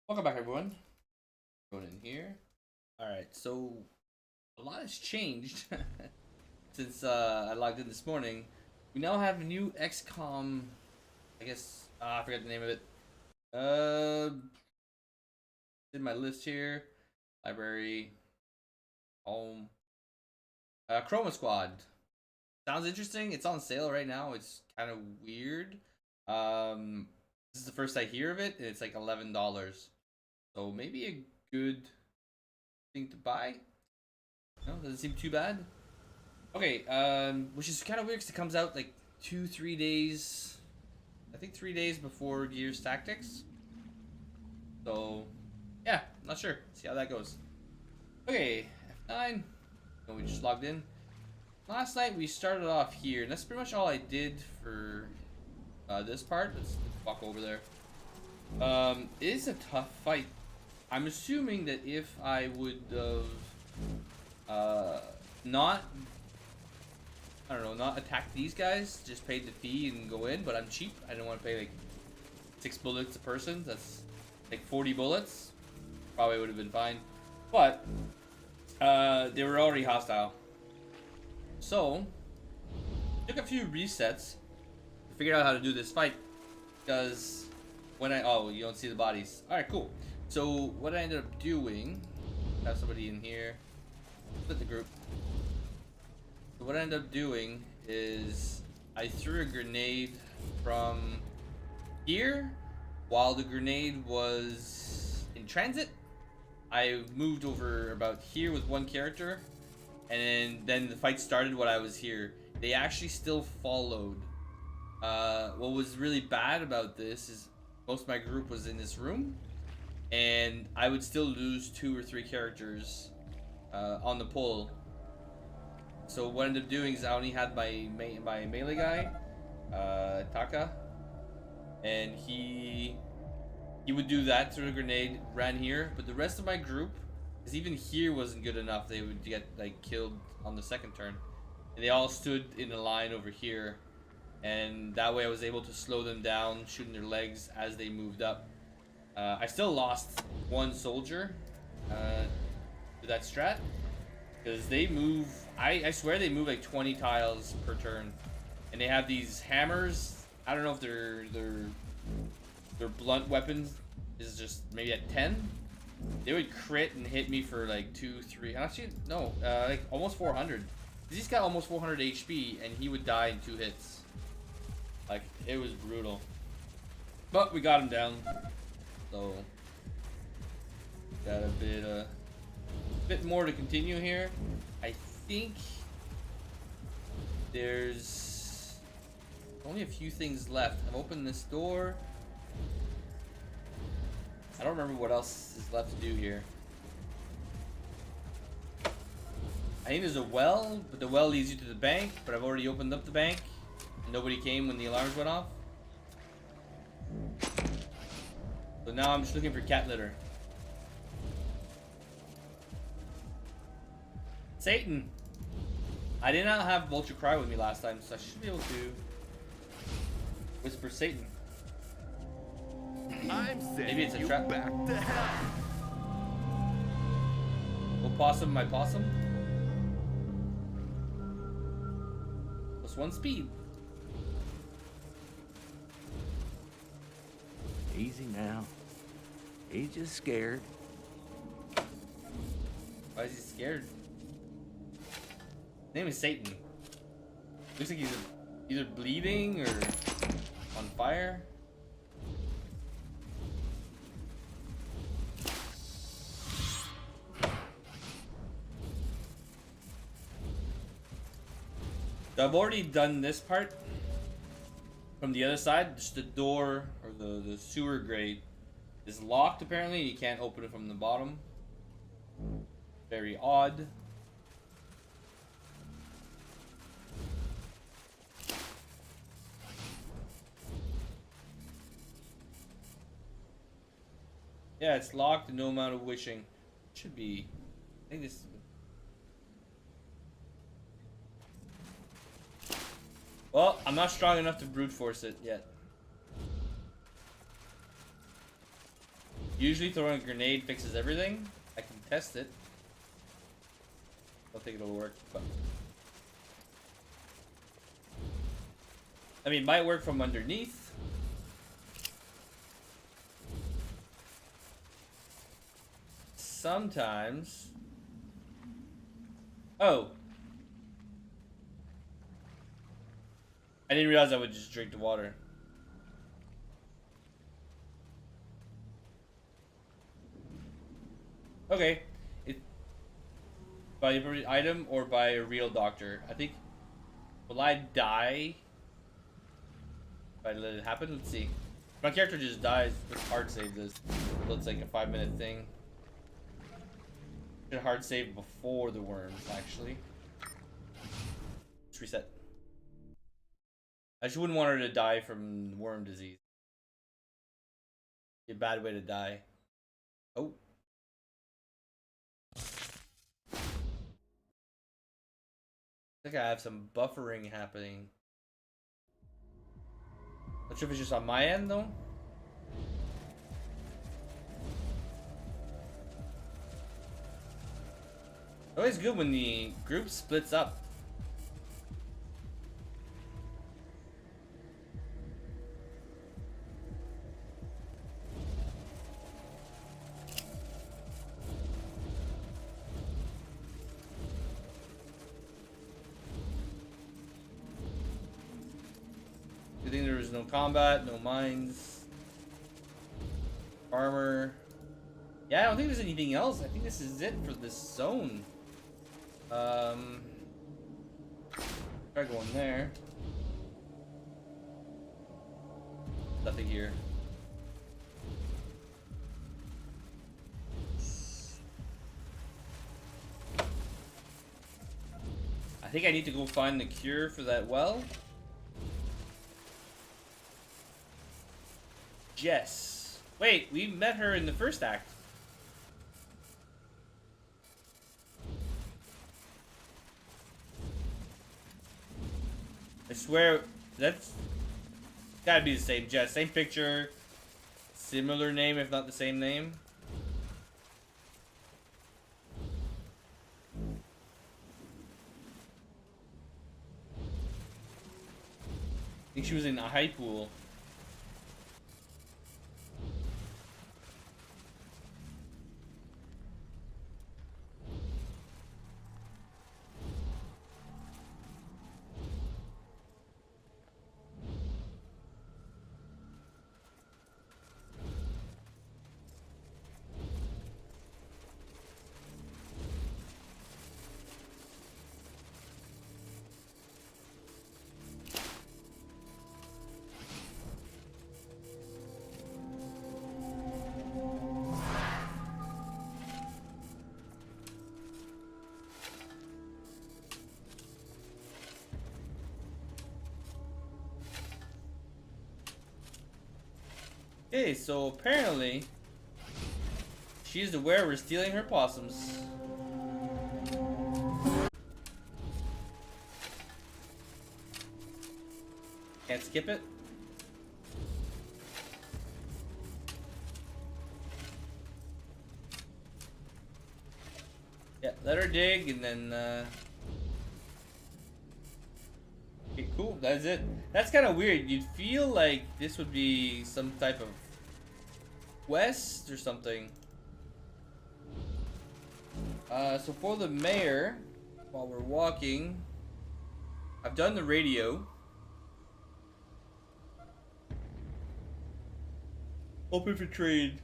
Welcome back, everyone. Going in here. All right, so a lot has changed since I logged in this morning. We now have a new XCOM. I guess I forgot the name of it. In my list here, library, home, Chroma Squad. Sounds interesting. It's on sale right now. It's kind of weird. This is the first I hear of it, and it's like $11. So maybe a good thing to buy. No, doesn't seem too bad. Okay, which is kind of weird because it comes out like 2-3 days. I think 3 days before Gears Tactics. So, yeah, not sure. See how that goes. Okay, F9. And we just logged in. Last night we started off here, and that's pretty much all I did for this part. Let's walk over there. It is a tough fight. I'm assuming that if I would not attack these guys, just paid the fee and go in, but I'm cheap. I don't want to pay like 6 bullets a person. That's like 40 bullets. Probably would have been fine. But they were already hostile. So took a few resets to figure out how to do this fight. Because when you don't see the bodies. Alright, cool. So what I ended up doing, have somebody in here, split the group. So what I ended up doing is I threw a grenade from here while the grenade was in transit. I moved over about here with one character, and then the fight started when I was here. They actually still followed. What was really bad about this is most of my group was in this room, and I would still lose 2 or 3 characters on the pull. So what I ended up doing is I only had my melee guy, Taka, and he would do that through a grenade, ran here, but the rest of my group, because even here wasn't good enough, they would get like killed on the second turn, and they all stood in a line over here, and that way I was able to slow them down, shooting their legs as they moved up. I still lost 1 soldier to that strat, because they move, I swear they move like 20 tiles per turn, and they have these hammers. I don't know if their blunt weapons is just maybe at 10. They would crit and hit me for like 2, 3, actually no, like almost 400. He's got almost 400 HP, and he would die in 2 hits. Like, it was brutal, but we got him down. So got a bit more to continue here. I think there's only a few things left. I've opened this door. I don't remember what else is left to do here. I think there's a well, but the well leads you to the bank, but I've already opened up the bank. Nobody came when the alarms went off. So now I'm just looking for cat litter. Satan! I did not have Vulture Cry with me last time, so I should be able to whisper Satan. I'm Maybe it's a you trap. Back to hell. Oh, possum, my possum. +1 speed. Easy now. He's just scared. Why is he scared? His name is Satan. Looks like he's either bleeding or on fire. So I've already done this part from the other side. Just the door or the sewer grate is locked apparently. You can't open it from the bottom. Very odd. Yeah, it's locked. No amount of wishing. Should be. I think this. Well, I'm not strong enough to brute force it yet. Usually throwing a grenade fixes everything. I can test it. Don't think it'll work, but I mean, it might work from underneath. Sometimes. Oh. I didn't realize I would just drink the water. Okay. By an item or by a real doctor? I think. Will I die if I let it happen? Let's see. My character just dies. Let's hard save this. So it's like a 5-minute thing. Should hard save before the worms, actually. Let's reset. I just wouldn't want her to die from worm disease. Be a bad way to die. Oh. I think I have some buffering happening. Not sure if it's just on my end though. Always good when the group splits up. Good thing there was no combat, no mines, armor. Yeah, I don't think there's anything else. I think this is it for this zone. Try going there. Nothing here. I think I need to go find the cure for that well. Jess. Wait, we met her in the first act. I swear, that's gotta be the same Jess. Same picture, similar name, if not the same name. I think she was in a high pool. Okay, so apparently she's aware we're stealing her possums. Can't skip it. Yeah, let her dig and then okay, cool, that's it. That's kind of weird. You'd feel like this would be some type of quest or something. So for the mayor, while we're walking, I've done the radio. Open for trade.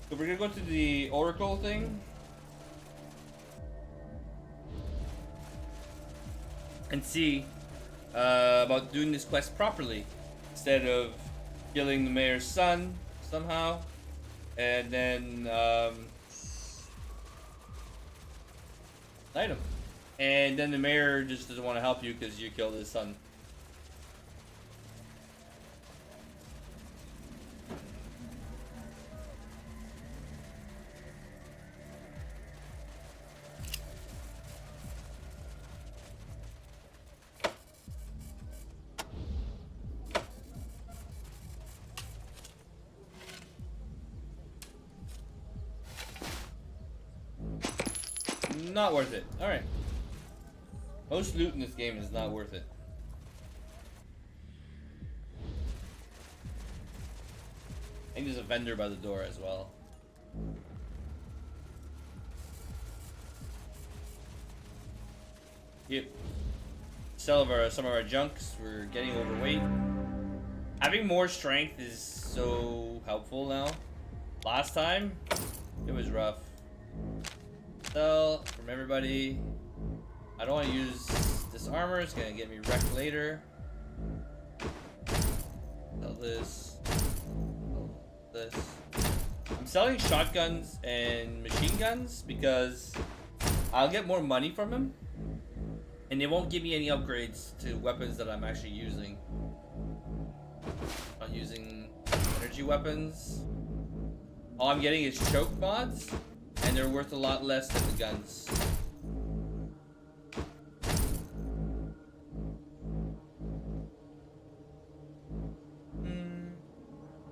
So we're gonna go to the Oracle thing. And see about doing this quest properly. Instead of killing the mayor's son somehow. And then item. And then the mayor just doesn't want to help you because you killed his son. Not worth it. Alright. Most loot in this game is not worth it. I think there's a vendor by the door as well. Yep. Sell some of our junks. We're getting overweight. Having more strength is so helpful now. Last time, it was rough. Sell from everybody. I don't want to use this armor. It's gonna get me wrecked later. Sell this. Sell this. I'm selling shotguns and machine guns because I'll get more money from them, and it won't give me any upgrades to weapons that I'm actually using. I'm using energy weapons. All I'm getting is choke mods, and they're worth a lot less than the guns.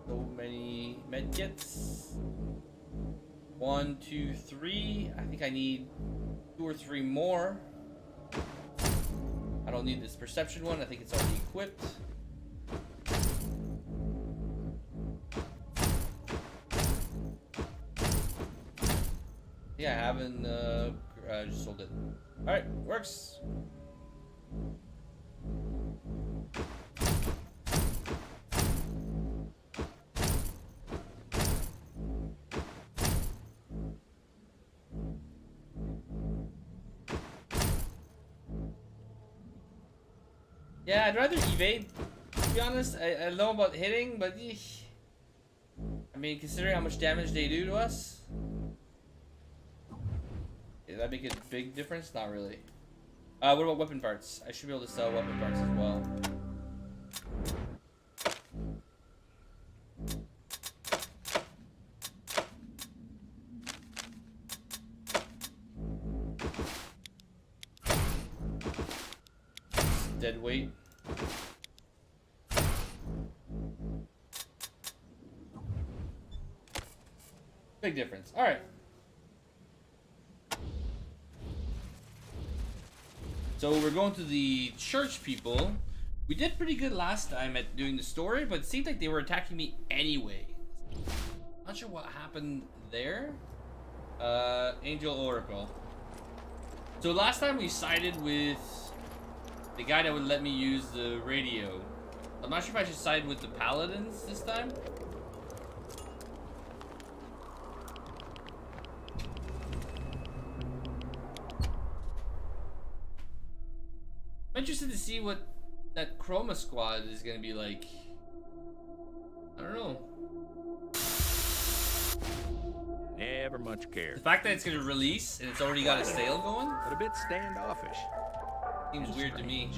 So many medkits. 1, 2, 3. I think I need 2 or 3 more. I don't need this perception one. I think it's already equipped. Yeah, I haven't just sold it. Alright, works. Yeah, I'd rather evade, to be honest. I know about hitting, but I mean, considering how much damage they do to us, does that make a big difference? Not really. What about weapon parts? I should be able to sell weapon parts as well. Dead weight. Big difference. All right. So we're going to the church people. We did pretty good last time at doing the story, but it seemed like they were attacking me anyway. Not sure what happened there. Angel Oracle. So last time we sided with the guy that would let me use the radio. I'm not sure if I should side with the paladins this time. I'm interested to see what that Chroma squad is gonna be like. I don't know. Never much cared. The fact that it's gonna release and it's already got a sale going, But a bit standoffish. seems weird to me.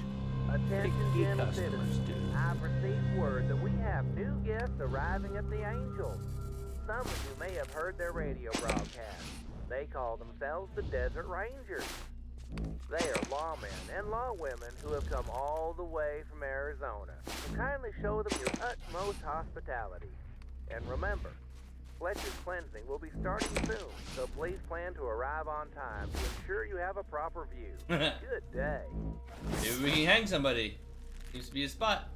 Attention, Key Jenna customers citizens. do. I've received word that we have new guests arriving at the Angel. Some of you may have heard their radio broadcast. They call themselves the Desert Rangers. They are lawmen and lawwomen who have come all the way from Arizona. So kindly show them your utmost hospitality. And remember, Fletcher's cleansing will be starting soon, so please plan to arrive on time to ensure you have a proper view. Good day. Maybe we can hang somebody. Seems to be a spot.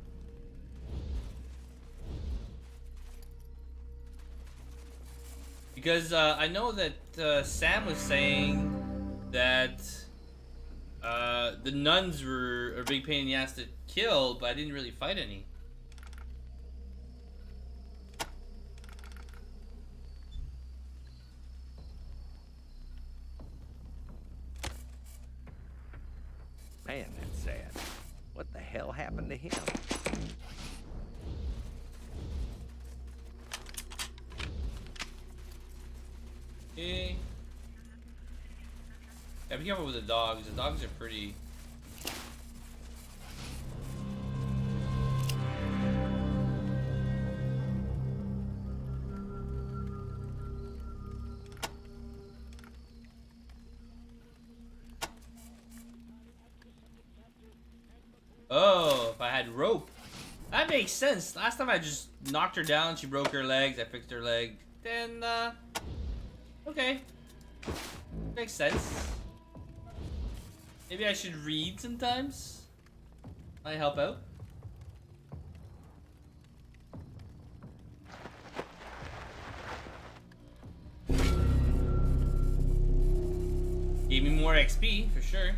Because I know that Sam was saying that the nuns were a big pain in the ass to kill, but I didn't really fight any. Man, that's sad. What the hell happened to him? Okay. Yeah, be careful with the dogs. The dogs are pretty. Oh, if I had rope. That makes sense. Last time I just knocked her down, she broke her legs, I fixed her leg. Then, okay. Makes sense. Maybe I should read sometimes. Might help out. Gave me more XP for sure.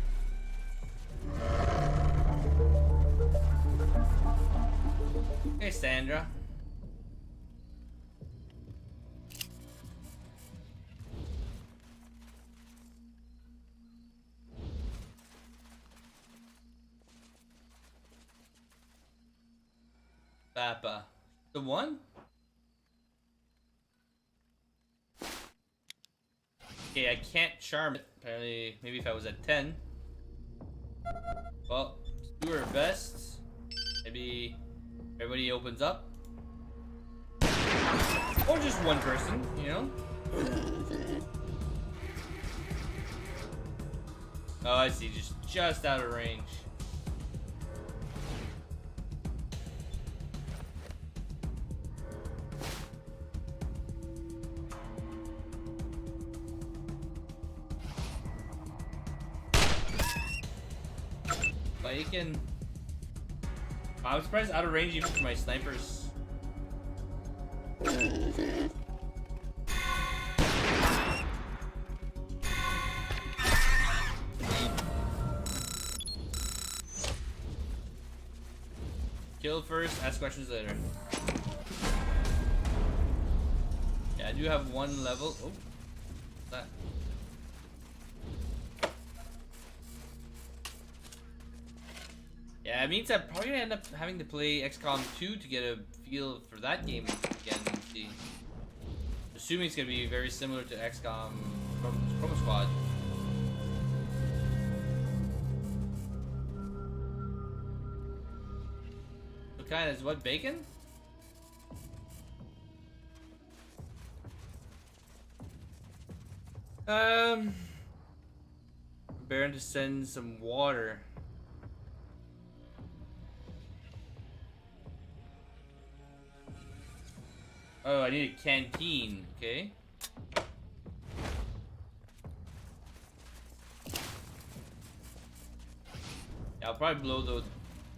Hey, Sandra. Papa. The one? Okay, I can't charm it. Apparently, maybe if I was at 10. Well, let's do our best. Maybe everybody opens up. Or just one person, you know? Oh, I see. Just out of range. Bacon. I'm surprised out of range even for my snipers. Kill first, ask questions later. Yeah, I do have one level. Oh, what's that? Yeah, it means I'm probably gonna end up having to play XCOM 2 to get a feel for that game again and see. Assuming it's gonna be very similar to XCOM Chroma Squad. What kind is what, bacon? Baron to send some water. Oh, I need a canteen, okay. Yeah, I'll probably blow the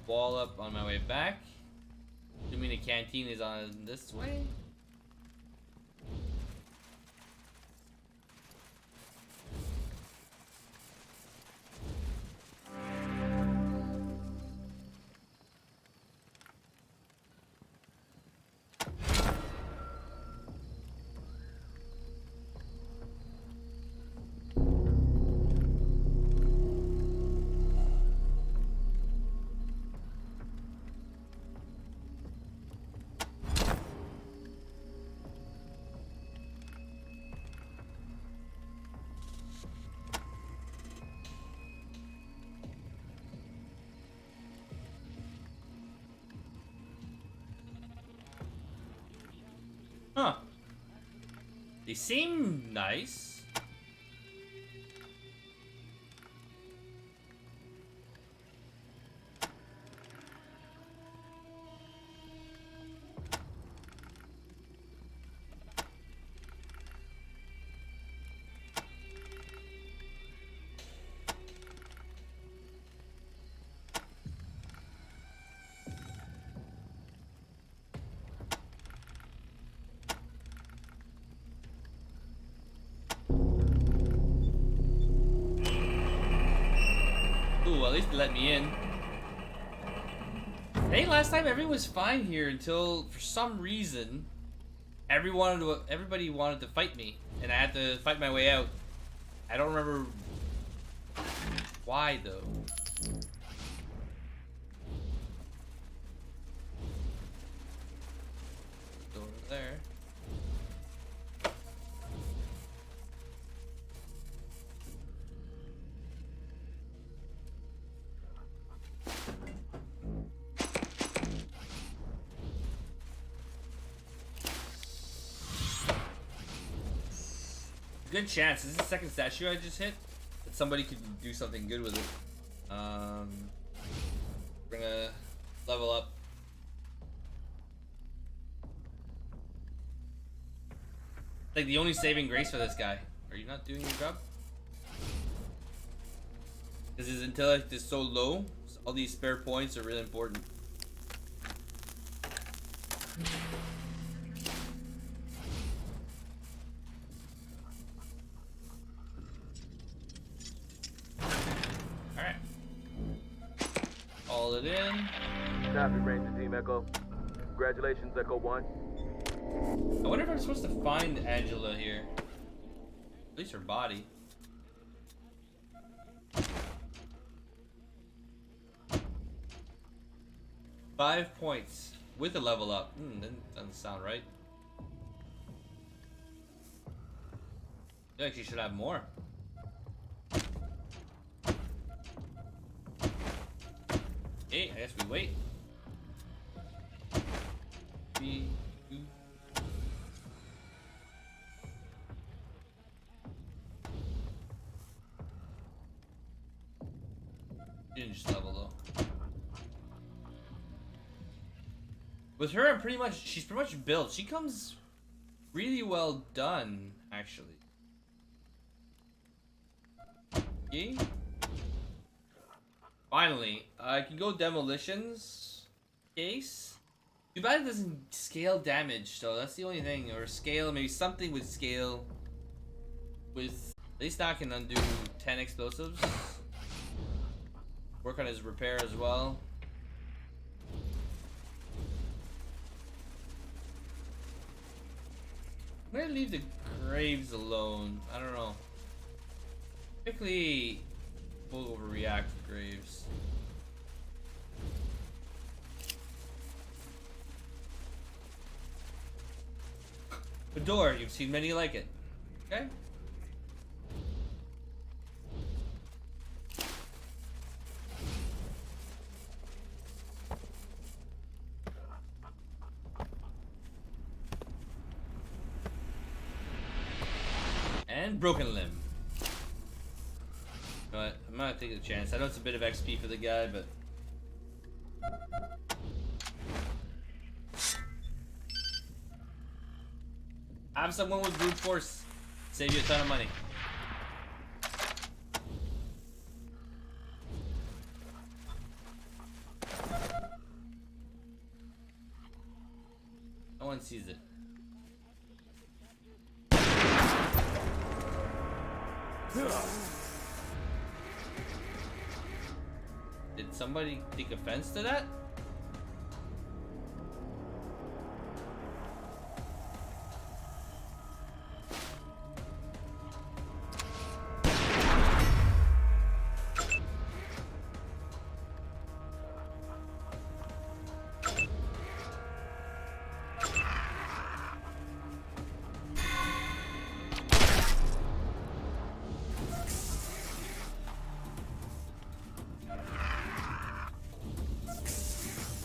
wall up on my way back. Assuming the canteen is on this way. Huh. They seem nice. Ooh, at least they let me in. I think last time everyone was fine here until, for some reason, everybody wanted to fight me, and I had to fight my way out. I don't remember why though. Go over there. Good chance. This is the second statue I just hit. That somebody could do something good with it. We're gonna level up. Like the only saving grace for this guy. Are you not doing your job? Because his intellect is so low, so all these spare points are really important. Alright. All it in. Copy, Ranger Team Echo. Congratulations, Echo 1. I wonder if I'm supposed to find Angela here. At least her body. Five points with a level up. That doesn't sound right. I feel like she should have more. Okay, I guess we wait. 3, 2. Didn't just level though. With her, she's pretty much built. She comes really well done, actually. Okay. Finally, I can go demolitions case. Too bad it doesn't scale damage, though. That's the only thing. Or scale, maybe something with scale. With at least now I can undo 10 explosives. Work on his repair as well. I'm gonna leave the graves alone. I don't know. Typically, we'll overreact to graves. A door, you've seen many like it. Okay? And broken limb. But I'm gonna take a chance. I know it's a bit of XP for the guy, but have someone with brute force. Save you a ton of money. No one sees it. Did somebody take offense to that?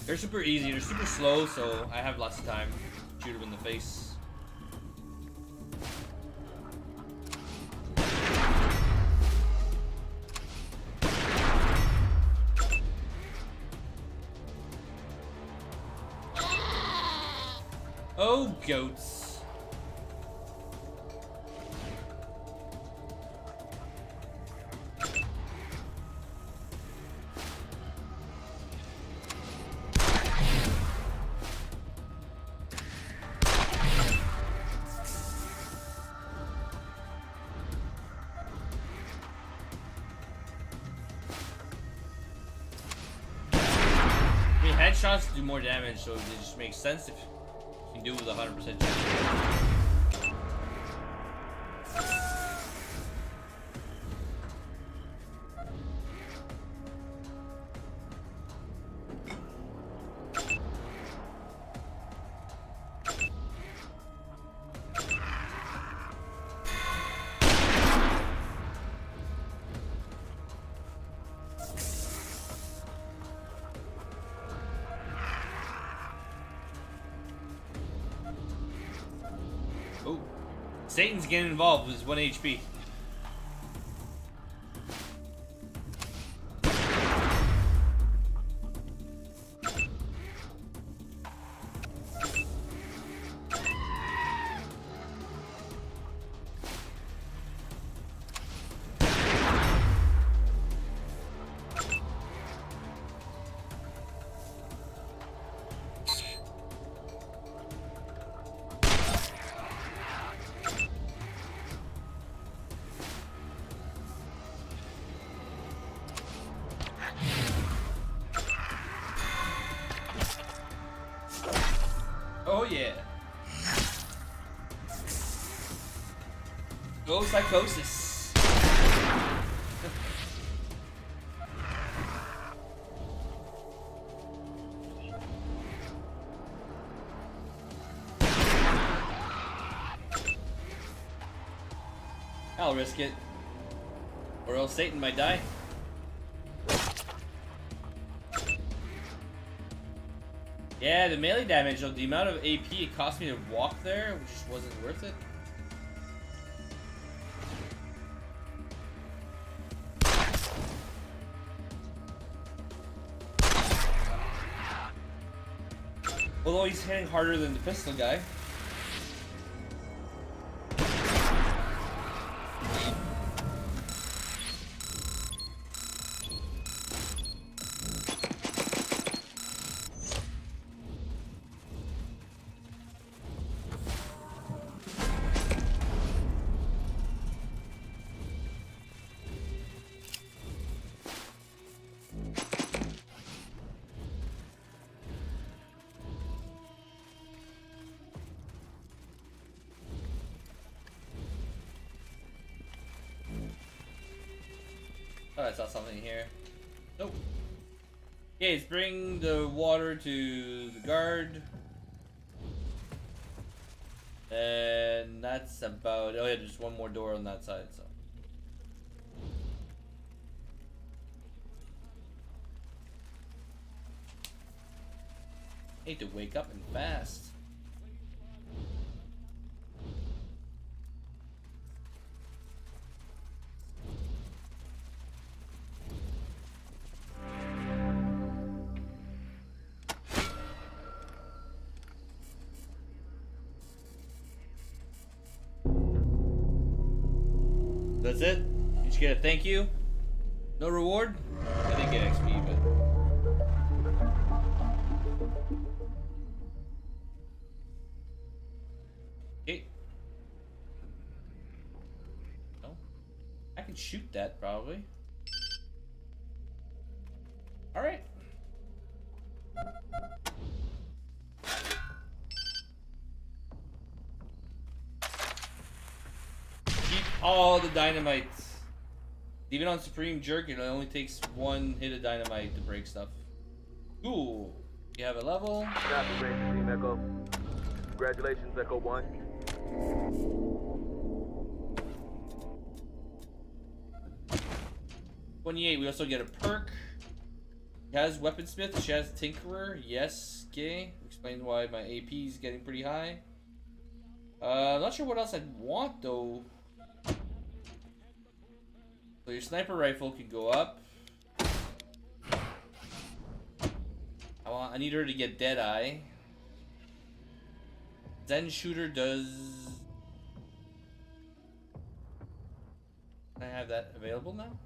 They're super easy, they're super slow, so I have lots of time to shoot them in the face. Oh, goats. Headshots do more damage, so it just makes sense if you can do it with 100% chance. Oh, Satan's getting involved with his 1 HP. Oh yeah. Go psychosis. I'll risk it. Or else Satan might die. Yeah, the melee damage, though, the amount of AP it cost me to walk there just wasn't worth it. Although he's hitting harder than the pistol guy. Oh, I saw something here. Nope. Okay, let's bring the water to the guard. And that's about... Oh yeah, there's one more door on that side, so... I need to wake up and fast. That's it? You just get a thank you? No reward? I didn't get XP, but... Okay. No? I can shoot that, probably. Alright. All the dynamites. Even on Supreme Jerk, it only takes one hit of dynamite to break stuff. Cool. You have a level. Copy, Ranger Team Echo. Congratulations, Echo 1. $28. We also get a perk. She has Weaponsmith. She has Tinkerer. Yes. Okay. Explains why my AP is getting pretty high. I'm not sure what else I'd want though. So your sniper rifle can go up. I need her to get Deadeye. Zen Shooter does... Can I have that available now?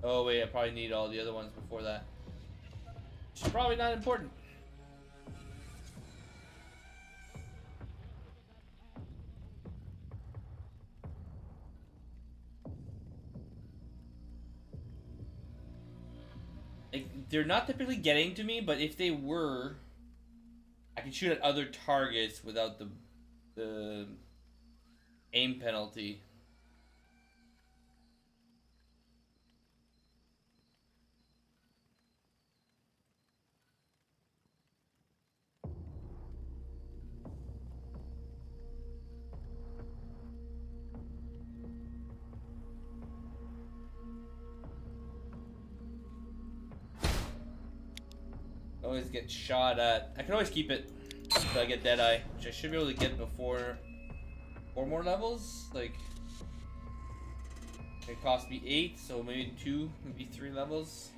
Oh wait, I probably need all the other ones before that. Which is probably not important. They're not typically getting to me, but if they were, I can shoot at other targets without the aim penalty. Always get shot at. I can always keep it until I get Deadeye, which I should be able to get before 4 more levels. Like, it cost me 8, so maybe 2, maybe 3 levels.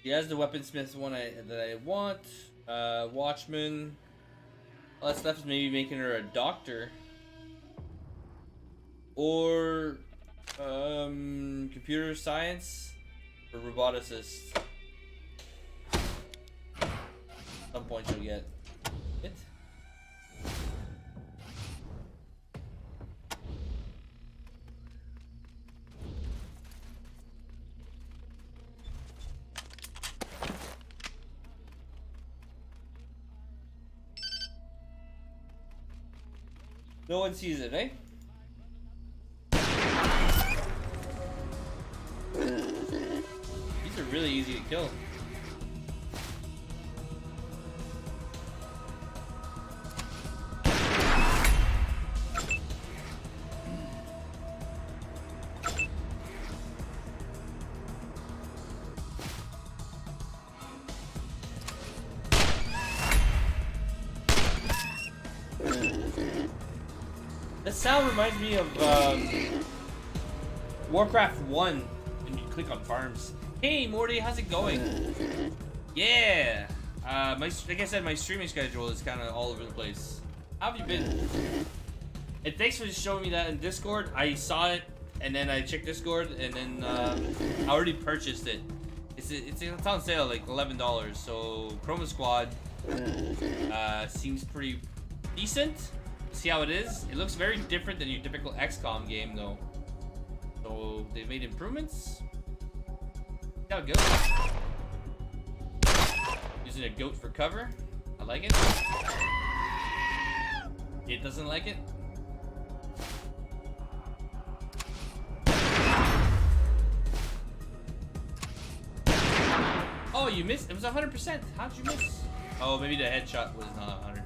He has the Weaponsmith one that I want. Watchman. All that stuff is maybe making her a doctor. Or computer science or roboticist. At some point she'll get it. No one sees it, eh? These are really easy to kill. This sound reminds me of Warcraft 1 when you click on farms. Hey Morty, how's it going? Yeah. Like I said, my streaming schedule is kind of all over the place. How have you been? And thanks for showing me that in Discord. I saw it, and then I checked Discord, and then I already purchased it. It's on sale, like $11. So Chroma Squad seems pretty decent. See how it is? It looks very different than your typical XCOM game, though. So they've made improvements. See how it goes. Using a goat for cover. I like it. It doesn't like it. Oh, you missed. It was 100%. How'd you miss? Oh, maybe the headshot was not 100.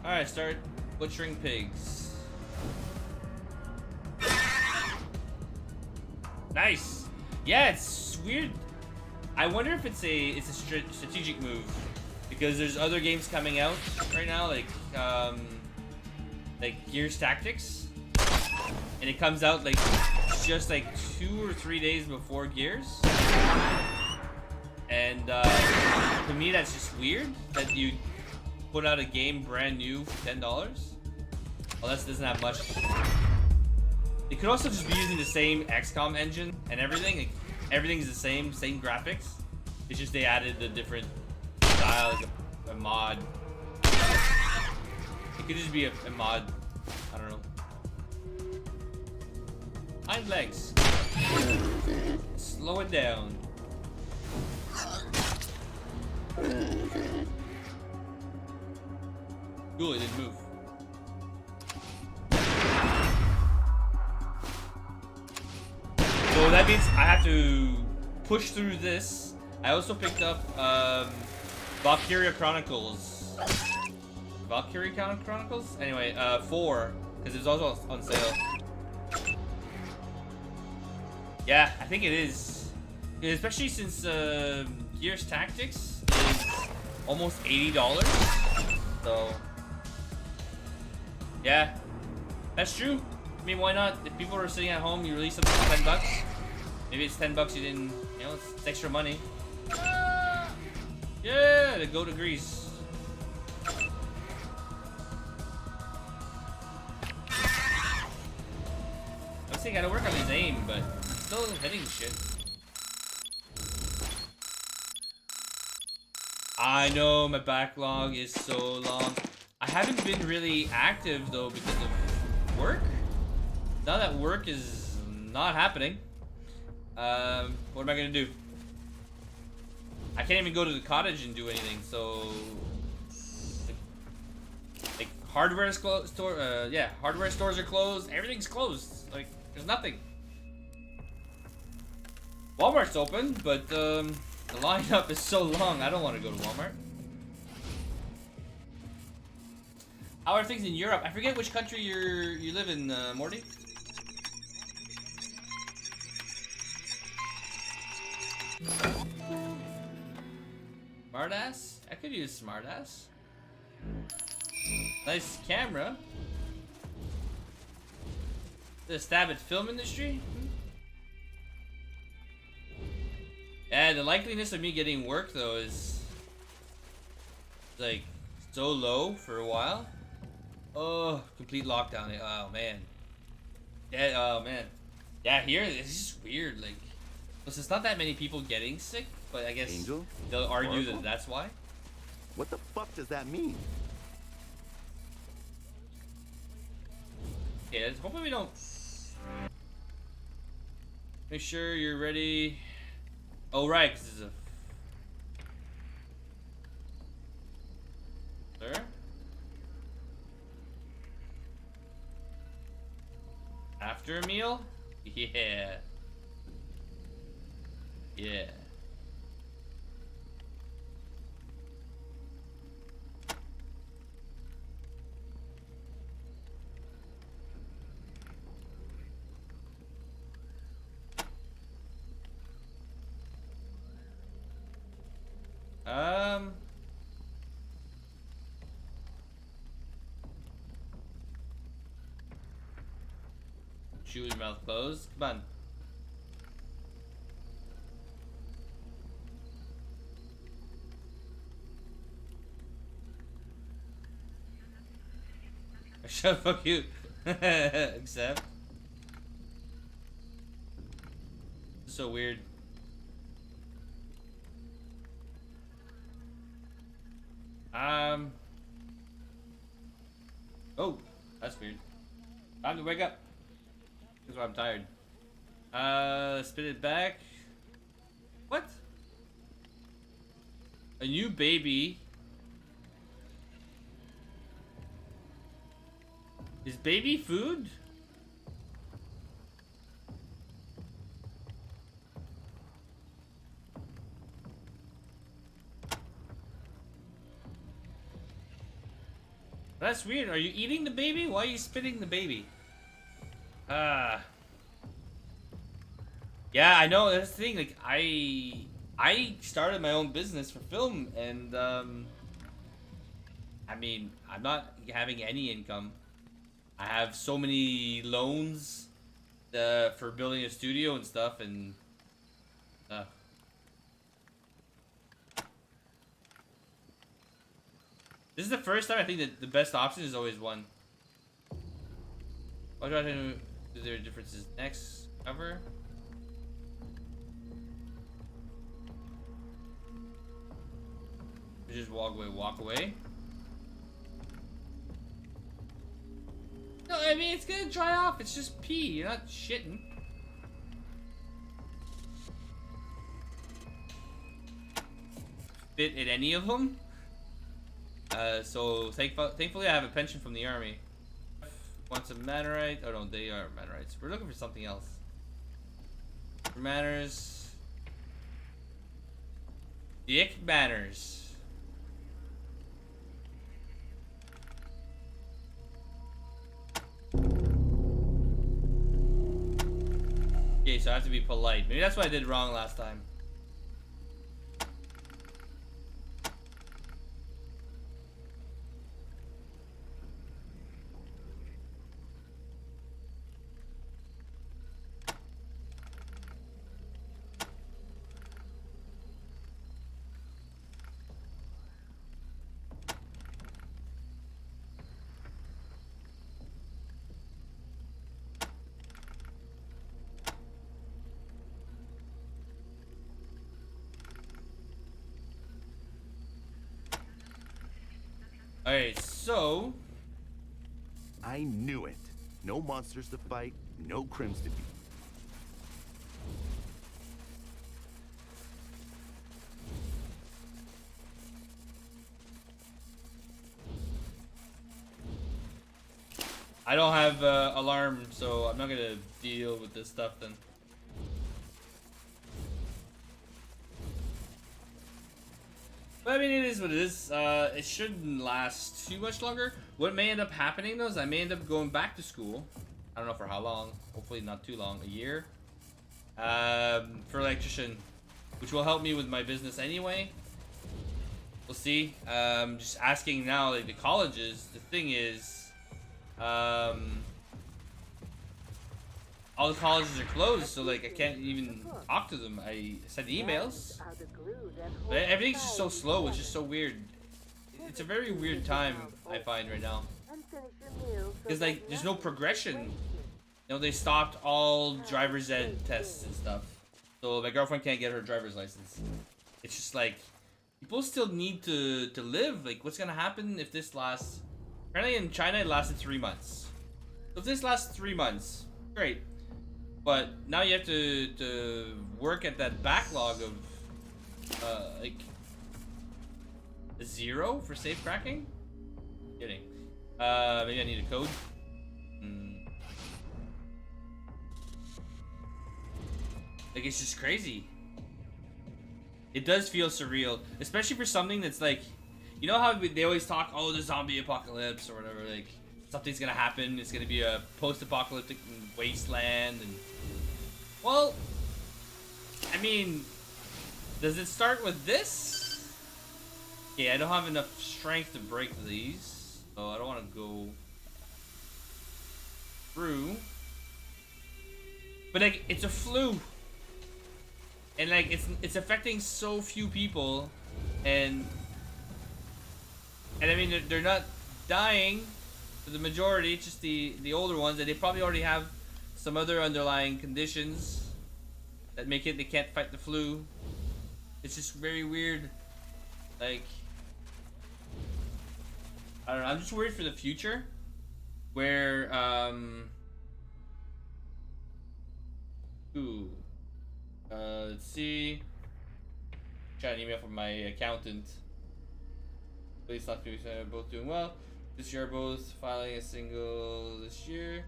Alright, start butchering pigs. Nice. Yeah, it's weird. I wonder if it's a strategic move, because there's other games coming out right now, like Gears Tactics, and it comes out like just like 2 or 3 days before Gears. And to me, that's just weird that you put out a game brand new for $10. Well, that doesn't have much. It could also just be using the same XCOM engine and everything. Like, everything's the same graphics. It's just they added a different style, like a mod. It could just be a mod. I don't know. Hind legs. Slow it down. Cool, it didn't move. So that means I have to push through this. I also picked up Valkyria Chronicles. Valkyria Chronicles? Anyway, 4, because it's also on sale. Yeah, I think it is. Especially since Gears Tactics is almost $80. So, yeah, that's true. I mean, why not? If people are sitting at home, you release something for $10. Maybe it's $10 you didn't, you know, it's extra money. Yeah, the goat agrees. I was saying I gotta work on his aim, but still hitting shit. I know my backlog is so long. I haven't been really active though because of work. Now that work is not happening, what am I gonna do? I can't even go to the cottage and do anything. So, like hardware store, yeah, hardware stores are closed. Everything's closed. Like there's nothing. Walmart's open, but the lineup is so long. I don't want to go to Walmart. How are things in Europe? I forget which country you live in, Morty. Smartass? I could use smartass. Nice camera. The stab at film industry? Yeah, the likeliness of me getting work though is like so low for a while. Oh, complete lockdown. Oh man. Yeah, oh man. Yeah, here it's just weird. Like, it's not that many people getting sick, but I guess Angel? they'll argue Oracle? that that's why. What the fuck does that mean? Okay, hopefully we don't. Make sure you're ready. Oh right, 'cause this is a. Sir? after a meal? Yeah. Yeah. Chew with your mouth closed. Come on. Shut fuck you. Accept. So weird. Oh, that's weird. Time to wake up. That's why I'm tired. Spit it back. What? A new baby. Is baby food? That's weird. Are you eating the baby? Why are you spitting the baby? Yeah, I know. That's the thing. Like, I started my own business for film, and I mean, I'm not having any income. I have so many loans for building a studio and stuff, and this is the first time I think that the best option is always one. What do I do? Is there differences? Next cover. Just walk away. Walk away. No, I mean it's gonna dry off. It's just pee. You're not shitting. Fit in any of them. So thankfully I have a pension from the army. Want some Mannerite? Oh no, they are Mannerites. We're looking for something else. For manners. Dick manners. Okay, so I have to be polite. Maybe that's what I did wrong last time. Alright, so... I knew it. No monsters to fight, no crims to beat. I don't have alarm, so I'm not gonna deal with this stuff then. But I mean, it is what it is. It shouldn't last too much longer. What may end up happening though is I may end up going back to school. I don't know for how long. Hopefully not too long. A year. For electrician, which will help me with my business anyway. We'll see. Just asking now, like the colleges. The thing is, all the colleges are closed, so like I can't even talk to them. I send emails, but everything's just so slow. It's just so weird. It's a very weird time I find right now, because like there's no progression. You know, they stopped all driver's ed tests and stuff, so my girlfriend can't get her driver's license. It's just like people still need to live. Like, what's gonna happen if this lasts? Apparently in China it lasted 3 months. So if this lasts 3 months, great. But now you have to work at that backlog of like a 0 for safe cracking. Kidding. Maybe I need a code. Like, it's just crazy. It does feel surreal, especially for something that's like, you know how they always talk, oh, the zombie apocalypse or whatever, like, something's gonna happen, it's gonna be a post-apocalyptic wasteland, and, well, I mean, does it start with this? Okay, I don't have enough strength to break these, so I don't want to go through. But like, it's a flu, and like it's affecting so few people, and I mean they're not dying for the majority. It's just the older ones, and they probably already have some other underlying conditions that make it they can't fight the flu. It's just very weird. Like, I don't know. I'm just worried for the future, where let's see. Got an email from my accountant. Please not to are both doing well. This year, both filing a single this year.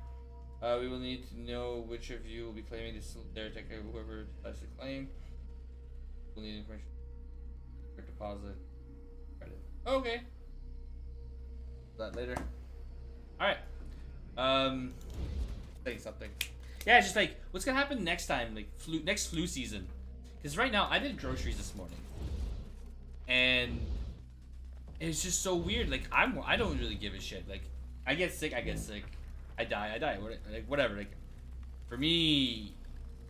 We will need to know which of you will be claiming this dare tech, whoever decides to claim. We'll need information. Deposit. Credit. Okay. That later. Alright. Saying something. Yeah, it's just like, what's gonna happen next time, like next flu season? Because right now, I did groceries this morning, and it's just so weird. Like, I don't really give a shit. Like, I get sick, I die. Whatever. Like, for me,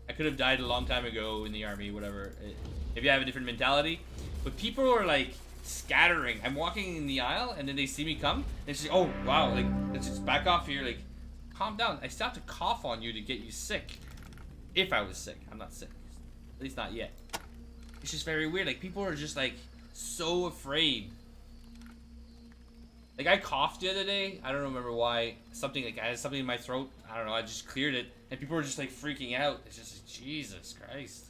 I could have died a long time ago in the army. Whatever. Maybe I have a different mentality, but people are like scattering. I'm walking in the aisle, and then they see me come, and it's like, oh wow, like let's just back off here. Like, calm down. I still have to cough on you to get you sick. If I was sick. I'm not sick. At least not yet. It's just very weird. Like, people are just, like, so afraid. Like, I coughed the other day. I don't remember why. Something, like, I had something in my throat. I don't know. I just cleared it. And people were just, like, freaking out. It's just, like, Jesus Christ.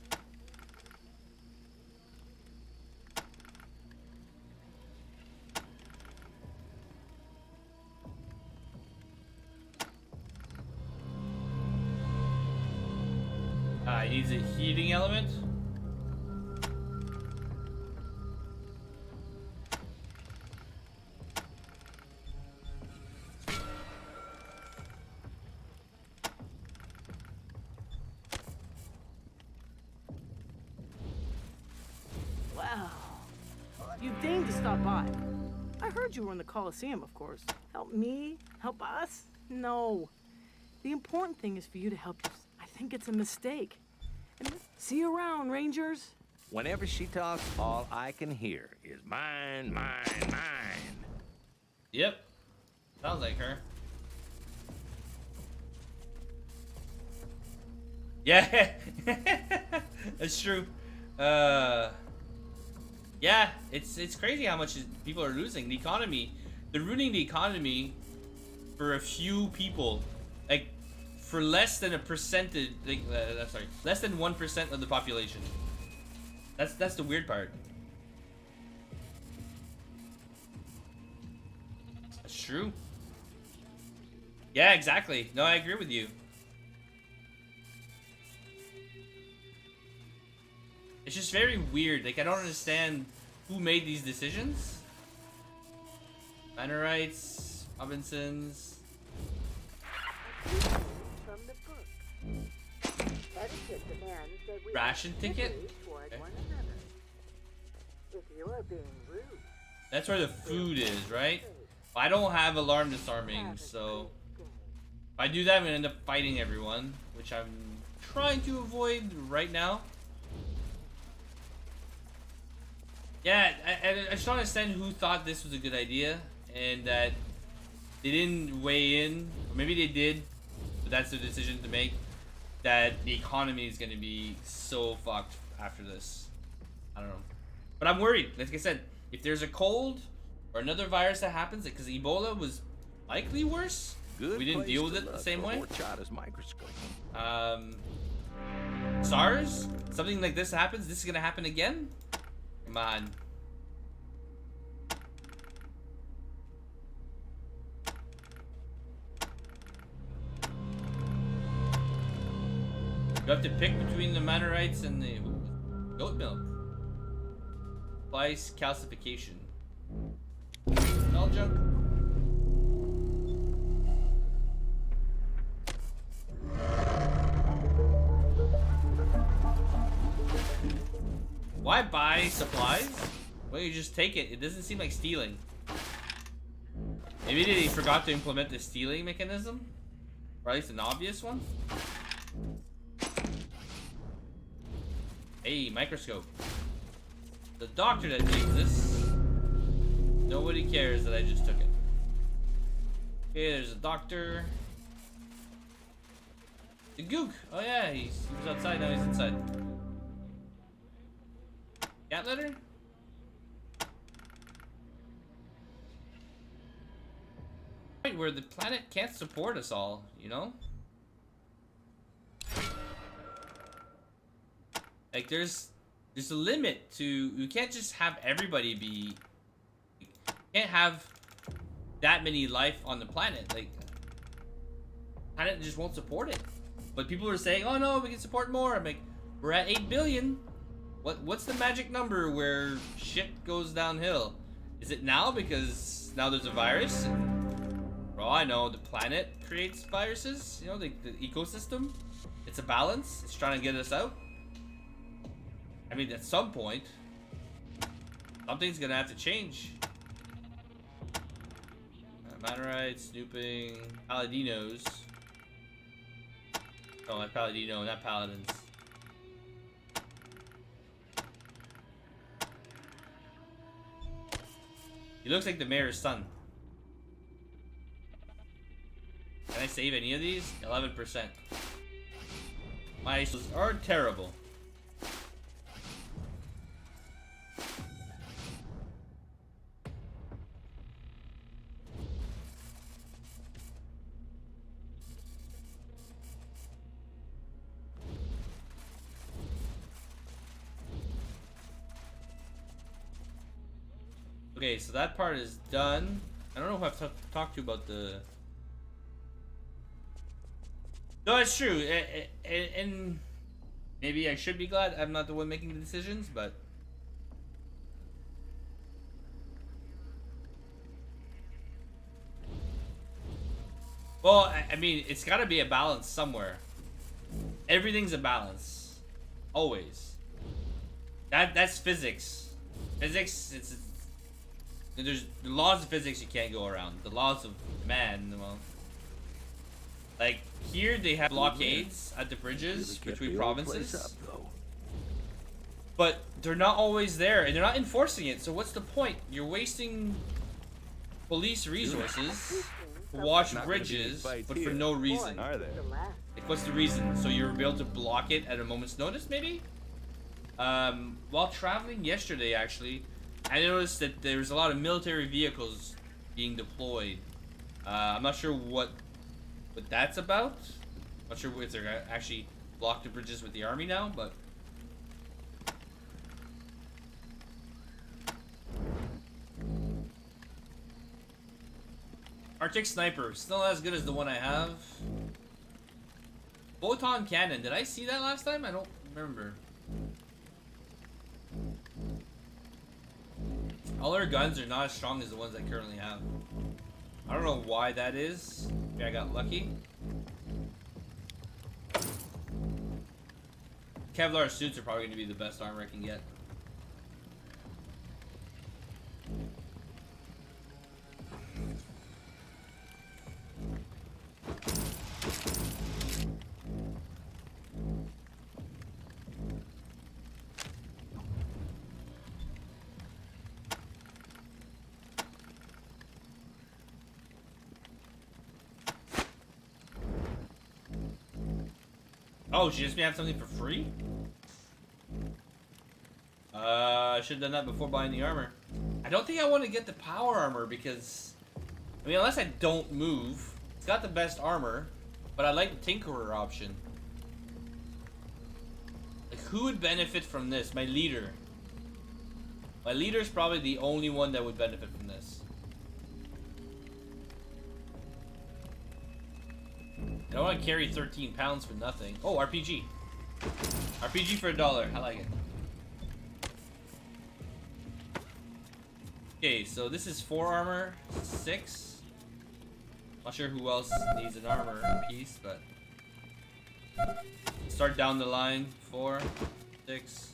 It needs a heating element. Wow. You deigned to stop by. I heard you were in the Coliseum, of course. Help me? Help us? No. The important thing is for you to help us. I think it's a mistake. See you around, Rangers. Whenever she talks, all I can hear is mine, mine, mine. Yep. Sounds like her. Yeah. That's true. Yeah, it's crazy how much people are losing. The economy, they're ruining the economy for a few people. Like, for less than a percentage, like, sorry, less than 1% of the population. That's the weird part. That's true. Yeah, exactly. No, I agree with you. It's just very weird. Like, I don't understand who made these decisions. Minor rights, Robinsons. From the book. Etiquette demands that we Ration ticket? toward Okay. one another. If you are being rude, That's where the food is, right? I don't have alarm disarming, so if I do that, I'm gonna end up fighting everyone, which I'm trying to avoid right now. Yeah, I just don't understand who thought this was a good idea, and that they didn't weigh in, or maybe they did, but that's their decision to make, that the economy is gonna be so fucked after this. I don't know. But I'm worried. Like I said, if there's a cold or another virus that happens, because Ebola was likely worse, Good we didn't place deal with to it the look same for way. Horchata's microscope. SARS, something like this happens. This is gonna happen again. Come on. You have to pick between the Manorites and the goat milk. Splice calcification. All junk. Why buy supplies? Well, you just take it. It doesn't seem like stealing. Maybe they forgot to implement the stealing mechanism? Or at least an obvious one? Hey, microscope. The doctor that takes this. Nobody cares that I just took it. Okay, there's a doctor. The gook. Oh yeah, he was outside, now he's inside. Cat litter? Right, where the planet can't support us all, you know? Like there's a limit to, you can't just have everybody be, you can't have that many life on the planet. Like, the planet just won't support it. But people are saying, oh no, we can support more. I'm like, we're at 8 billion. What's the magic number where shit goes downhill? Is it now because now there's a virus? And, for all I know, the planet creates viruses. You know, the ecosystem. It's a balance. It's trying to get us out. I mean, at some point, something's gonna have to change. Manorites, snooping, Paladinos. Oh, like Paladino, not Paladins. He looks like the mayor's son. Can I save any of these? 11%. My issues are terrible. Okay, so that part is done. I don't know if I've talked to you about the... No, it's true. And maybe I should be glad I'm not the one making the decisions, but... Well, I mean, it's gotta be a balance somewhere. Everything's a balance. Always. That's physics. Physics, there's the laws of physics you can't go around. The laws of man, well, like here they have blockades at the bridges between provinces, but they're not always there and they're not enforcing it. So what's the point? You're wasting police resources to watch bridges, but for no reason. Are there? Like, what's the reason? So you're able to block it at a moment's notice, maybe? While traveling yesterday, actually, I noticed that there's a lot of military vehicles being deployed. I'm not sure what that's about. I'm not sure if they're actually blocked the bridges with the army now, but... Arctic Sniper, still not as good as the one I have. Photon Cannon, did I see that last time? I don't remember. All our guns are not as strong as the ones I currently have. I don't know why that is. Maybe I got lucky. Kevlar suits are probably going to be the best armor I can get. Oh, she just may have something for free? I should have done that before buying the armor. I don't think I want to get the power armor because... I mean, unless I don't move. It's got the best armor, but I like the Tinkerer option. Like, who would benefit from this? My leader. My leader's probably the only one that would benefit from this. I don't want to carry 13 pounds for nothing. Oh, RPG. RPG for $1. I like it. Okay, so this is 4 armor, 6. Not sure who else needs an armor piece, but start down the line. 4, 6.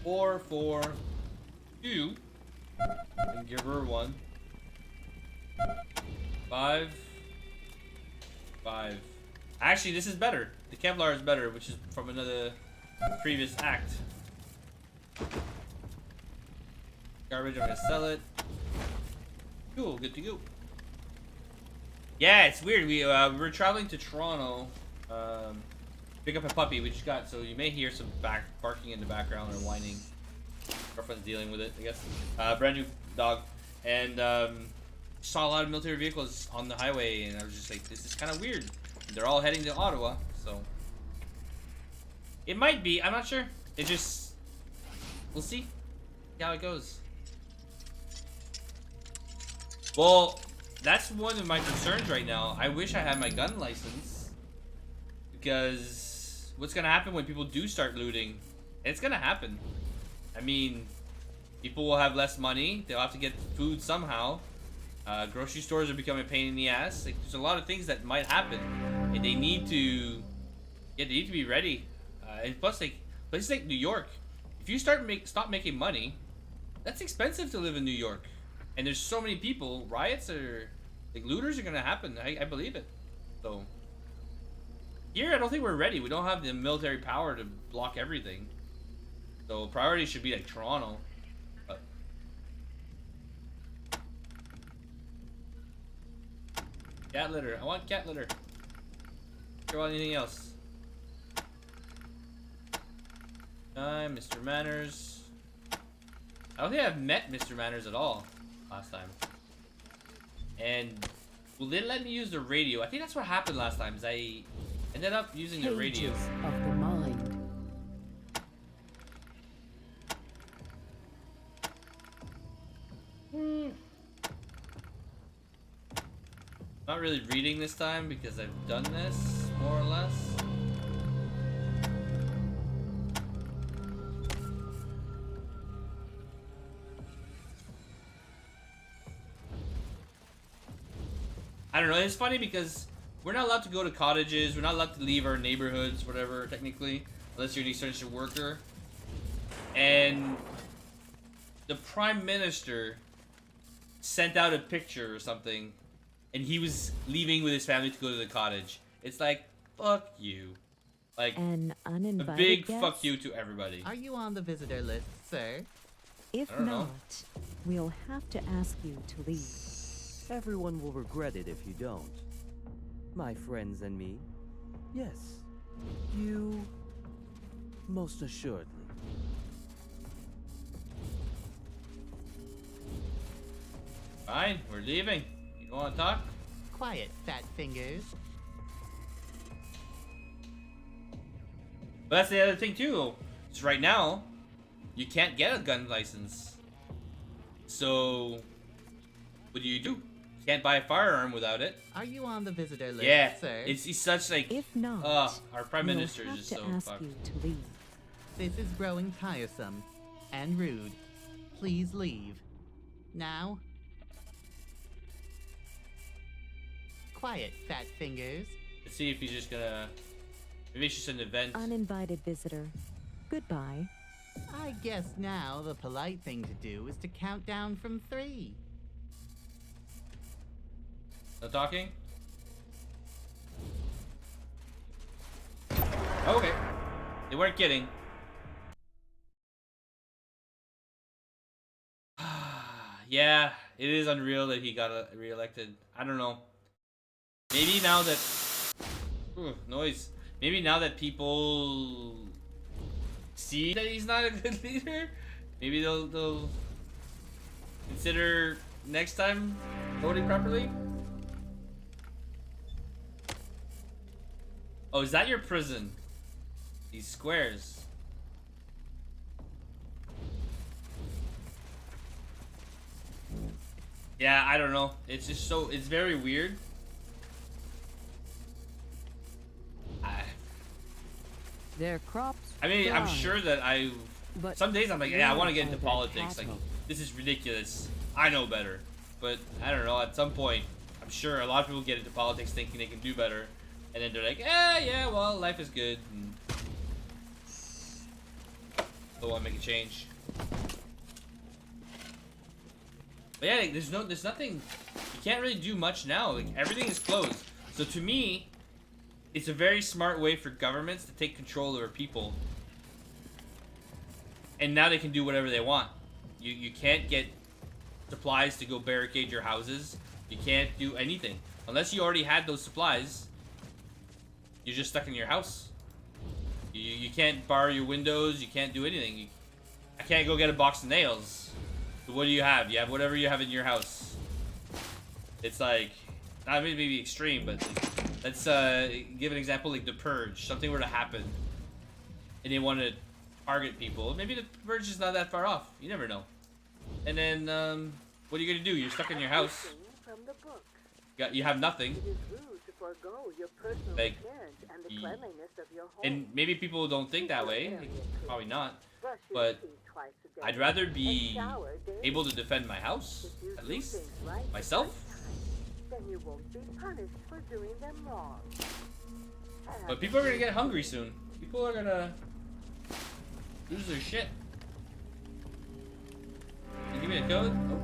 4, 4, 2, and give her 1. 5, 5. Actually, this is better. The Kevlar is better, which is from another previous act. Garbage, I'm gonna sell it. Cool, good to go. Yeah, it's weird. We were traveling to Toronto, pick up a puppy we just got, so you may hear some barking in the background or whining. Girlfriend's dealing with it, I guess. Brand new dog, and saw a lot of military vehicles on the highway, and I was just like, this is kind of weird. They're all heading to Ottawa, so it might be. I'm not sure. It just, we'll see how it goes. Well, that's one of my concerns right now. I wish I had my gun license, because what's gonna happen when people do start looting? It's gonna happen. I mean, people will have less money. They'll have to get food somehow. Grocery stores are becoming a pain in the ass. Like, there's a lot of things that might happen, and they need to, yeah, they need to be ready. And plus, like places like New York, if you stop making money, that's expensive to live in New York. And there's so many people. Riots are, like, looters are gonna happen. I believe it. So here, I don't think we're ready. We don't have the military power to block everything. So priority should be like Toronto. But cat litter. I want cat litter. Don't want anything else. Mr. Manners. I don't think I've met Mr. Manners at all last time. And will they let me use the radio? I think that's what happened last time. Is I ended up using the radio. Pages of the mind. Not really reading this time because I've done this more or less. I don't know, it's funny because we're not allowed to go to cottages, we're not allowed to leave our neighborhoods, whatever, technically, unless you're an essential worker. And the Prime Minister sent out a picture or something, and he was leaving with his family to go to the cottage. It's like, fuck you. Like, An a uninvited big guest? fuck you to everybody. Are you on the visitor list, sir? If I don't know. not, we'll have to ask you to leave. Everyone will regret it if you don't. My friends and me. Yes. You... most assuredly. Fine, we're leaving. You want to talk? Quiet, fat fingers. But that's the other thing too. Is right now, you can't get a gun license. So, what do? You can't buy a firearm without it. Are you on the visitor list, Yeah, sir? it's such like. If not, our prime we'll minister have is just to so ask fucked. you to leave. This is growing tiresome and rude. Please leave. Now. Quiet, fat fingers. Let's see if he's just gonna. Maybe it's just an event. Uninvited visitor. Goodbye. I guess now the polite thing to do is to count down from 3. No talking? Okay. They weren't kidding. Yeah, it is unreal that he got reelected. I don't know. Maybe now that... Ooh, noise. Maybe now that people see that he's not a good leader, maybe they'll consider next time voting properly. Oh, is that your prison? These squares. Yeah, I don't know. It's just so, it's very weird. Their crops. I mean, I'm thrive, sure that but some days I'm like, yeah, I want to get where into are their politics. Like, cattle? this is ridiculous. I know better. But I don't know. At some point, I'm sure a lot of people get into politics thinking they can do better, and then they're like, yeah, well, life is good. And don't want to make a change. But yeah, like, there's nothing. You can't really do much now. Like, everything is closed. So to me, it's a very smart way for governments to take control over people. And now they can do whatever they want. You can't get supplies to go barricade your houses. You can't do anything. Unless you already had those supplies, you're just stuck in your house. You can't bar your windows. You can't do anything. I can't go get a box of nails. So what do you have? You have whatever you have in your house. It's like, not maybe extreme, but like, let's give an example, like the Purge. Something were to happen, and they want to target people. Maybe the Purge is not that far off. You never know. And then, what are you gonna do? You're stuck in your house. From the book. You have nothing. It is rude to forego your personal Like, appearance and the cleanliness of your home. And maybe people don't think that way. Like, probably not. Brush your But teeth twice a day I'd rather and be shower daily. able to defend my house, If you at do least things right the myself. first time, then you won't be punished for doing them wrong. But people are gonna get hungry soon. People are gonna lose their shit. Can you give me a code? Oh.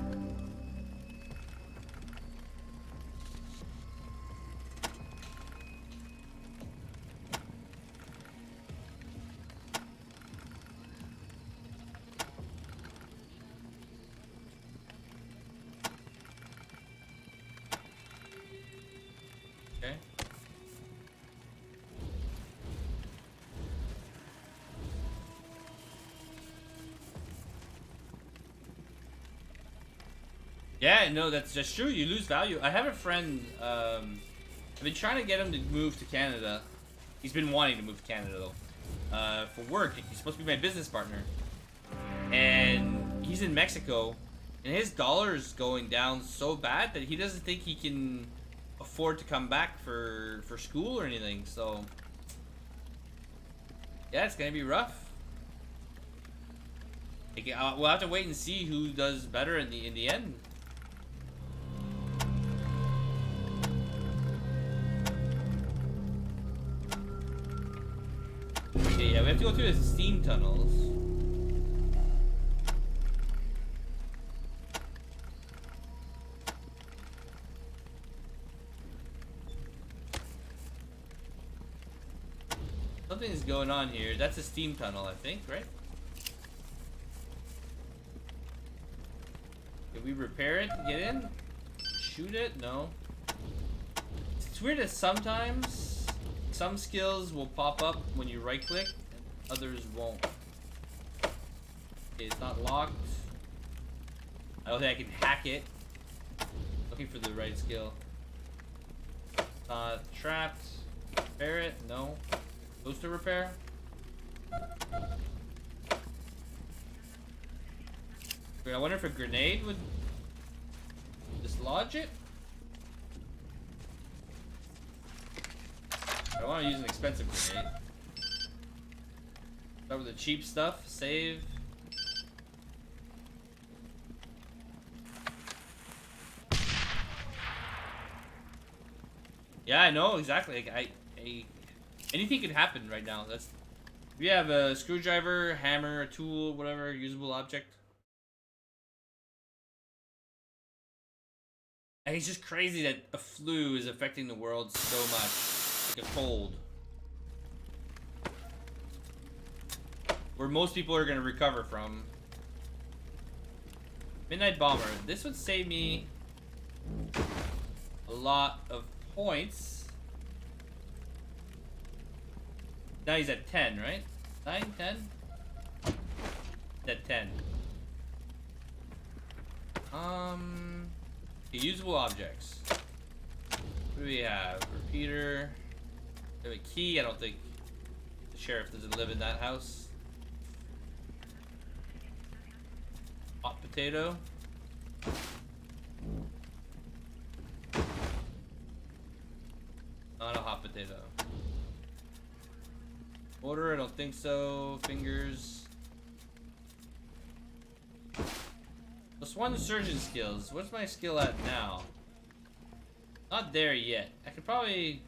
Okay. Yeah, no, that's just true. You lose value. I have a friend, I've been trying to get him to move to Canada. He's been wanting to move to Canada, though, for work. He's supposed to be my business partner. And he's in Mexico, and his dollar is going down so bad that he doesn't think he can afford to come back for school or anything, so yeah, it's gonna be rough. Like, we'll have to wait and see who does better in the end. Okay, yeah, we have to go through the steam tunnels. Something's going on here. That's a steam tunnel, I think, right? Did we repair it to get in? Shoot it? No. It's weird that sometimes some skills will pop up when you right click and others won't. Okay, it's not locked. I don't think I can hack it. Looking for the right skill. Trapped. Repair it? No. Supposed to repair? Wait, I wonder if a grenade would dislodge it? I want to use an expensive grenade. Start with the cheap stuff. Save. Yeah, I know exactly. Like, anything could happen right now. That's. We have a screwdriver, hammer, a tool, whatever, usable object. And it's just crazy that a flu is affecting the world so much. Like a cold. Where most people are going to recover from. Midnight Bomber. This would save me a lot of points. Now he's at 10, right? 9, 10? He's at 10. Usable objects. What do we have? Repeater. We have a key. I don't think the sheriff doesn't live in that house. Hot potato. Not a hot potato. Order, I don't think so. Fingers. +1 surgeon skills. What's my skill at now? Not there yet. I could probably...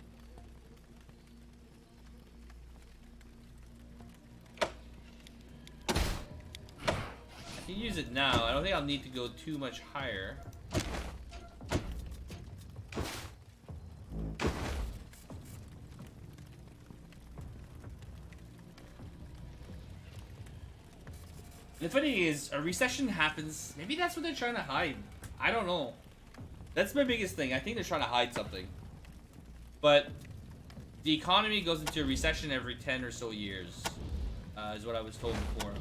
I can use it now. I don't think I'll need to go too much higher. The funny thing is, a recession happens. Maybe that's what they're trying to hide. I don't know. That's my biggest thing. I think they're trying to hide something. But the economy goes into a recession every 10 or so years, is what I was told before.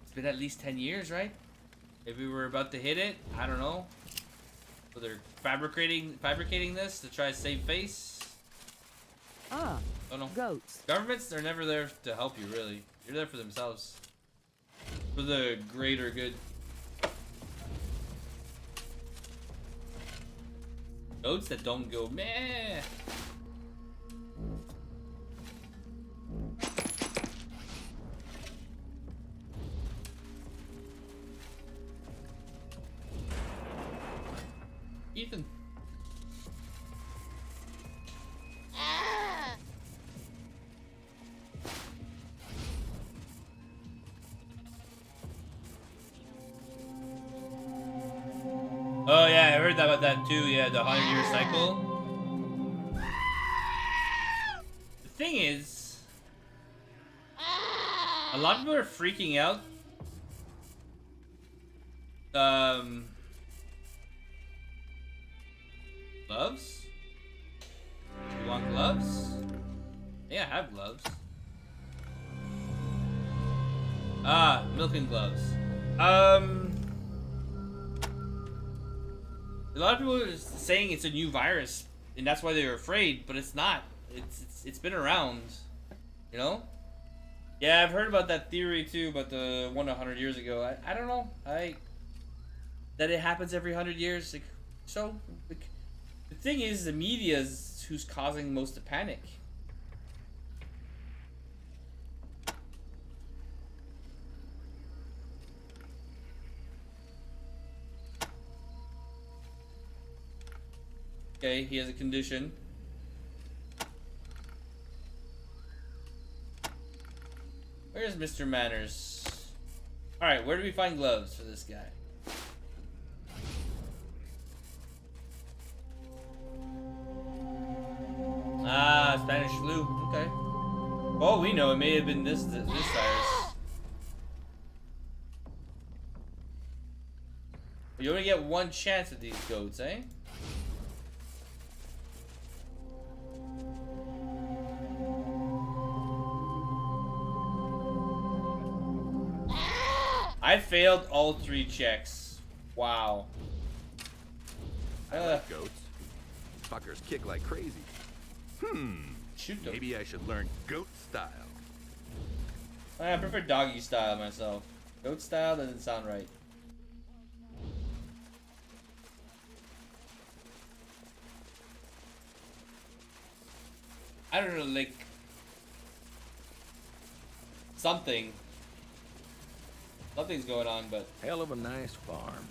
It's been at least 10 years, right? If we were about to hit it, I don't know. So they're fabricating this to try to save face. Ah, I don't know. goats. Governments, they're never there to help you, really. You're there for themselves. For the greater good. Goats that don't go meh. Ethan. Oh yeah, I heard about that too. Yeah, the 100-year cycle. The thing is, a lot of people are freaking out. Gloves? You want gloves? Yeah, I have gloves. Ah, milking gloves. A lot of people are saying it's a new virus, and that's why they're afraid, but it's not. It's been around, you know? Yeah, I've heard about that theory too, about the one 100 years ago. I don't know. That it happens every 100 years. Like, so, like, the thing is, the media is who's causing most of the panic. Okay, he has a condition. Where's Mr. Manners? Alright, where do we find gloves for this guy? Ah, Spanish flu. Okay. Oh, we know it may have been this virus. You only get one chance at these goats, eh? I failed all 3 checks. Wow. I like goats. Fuckers kick like crazy. Shoot them. Maybe I should learn goat style. I prefer doggy style myself. Goat style doesn't sound right. I don't know, like something's going on, but Hell of a nice farm.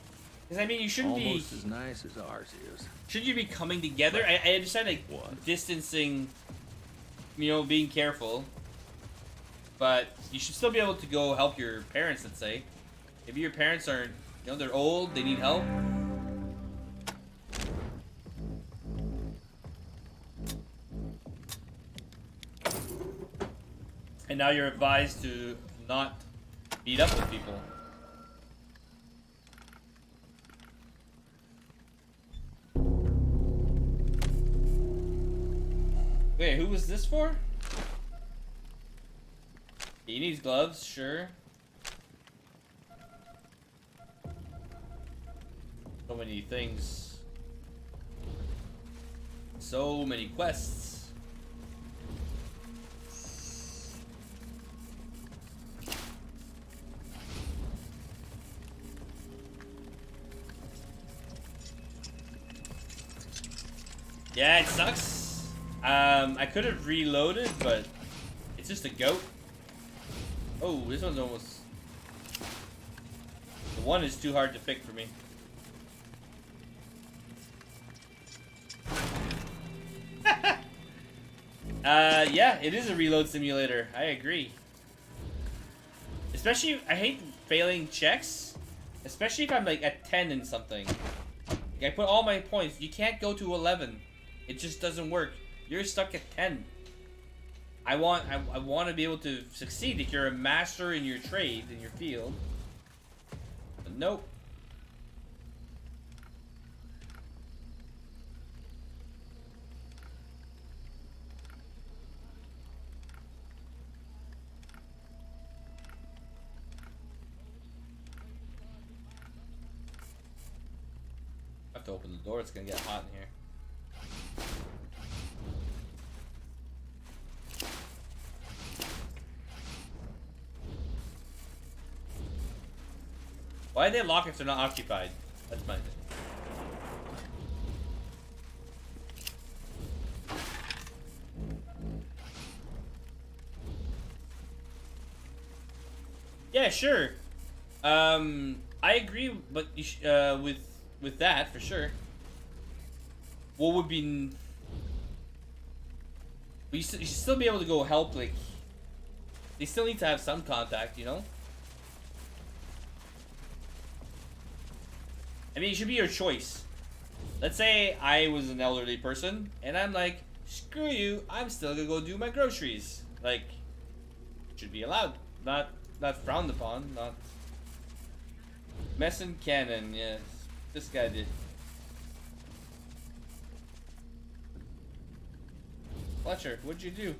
because I mean, you shouldn't Almost be. as nice as ours is. Should you be coming together? I understand like distancing, you know, being careful, but you should still be able to go help your parents. Let's say, maybe your parents aren't, you know, they're old, they need help. And now you're advised to not meet up with people. Wait, who was this for? He needs gloves, sure. So many things. So many quests. Yeah, it sucks. I could have reloaded, but It's just a goat. Oh, this one's almost... The one is too hard to pick for me. Yeah, it is a reload simulator. I agree. Especially, I hate failing checks. Especially if I'm like at 10 in something. Like, I put all my points. You can't go to 11. It just doesn't work. You're stuck at 10. I want to be able to succeed if you're a master in your trade, in your field. But nope. I have to open the door, it's gonna get hot in here. Why did they lock if they're not occupied? That's my thing. Yeah, sure. I agree, but you with that for sure. What would be? You should still be able to go help. Like, they still need to have some contact, you know. I mean, it should be your choice. Let's say I was an elderly person, and I'm like, screw you, I'm still gonna go do my groceries. Like, it should be allowed, not frowned upon, not. Mess and cannon, yes. This guy did. Fletcher, what'd you do?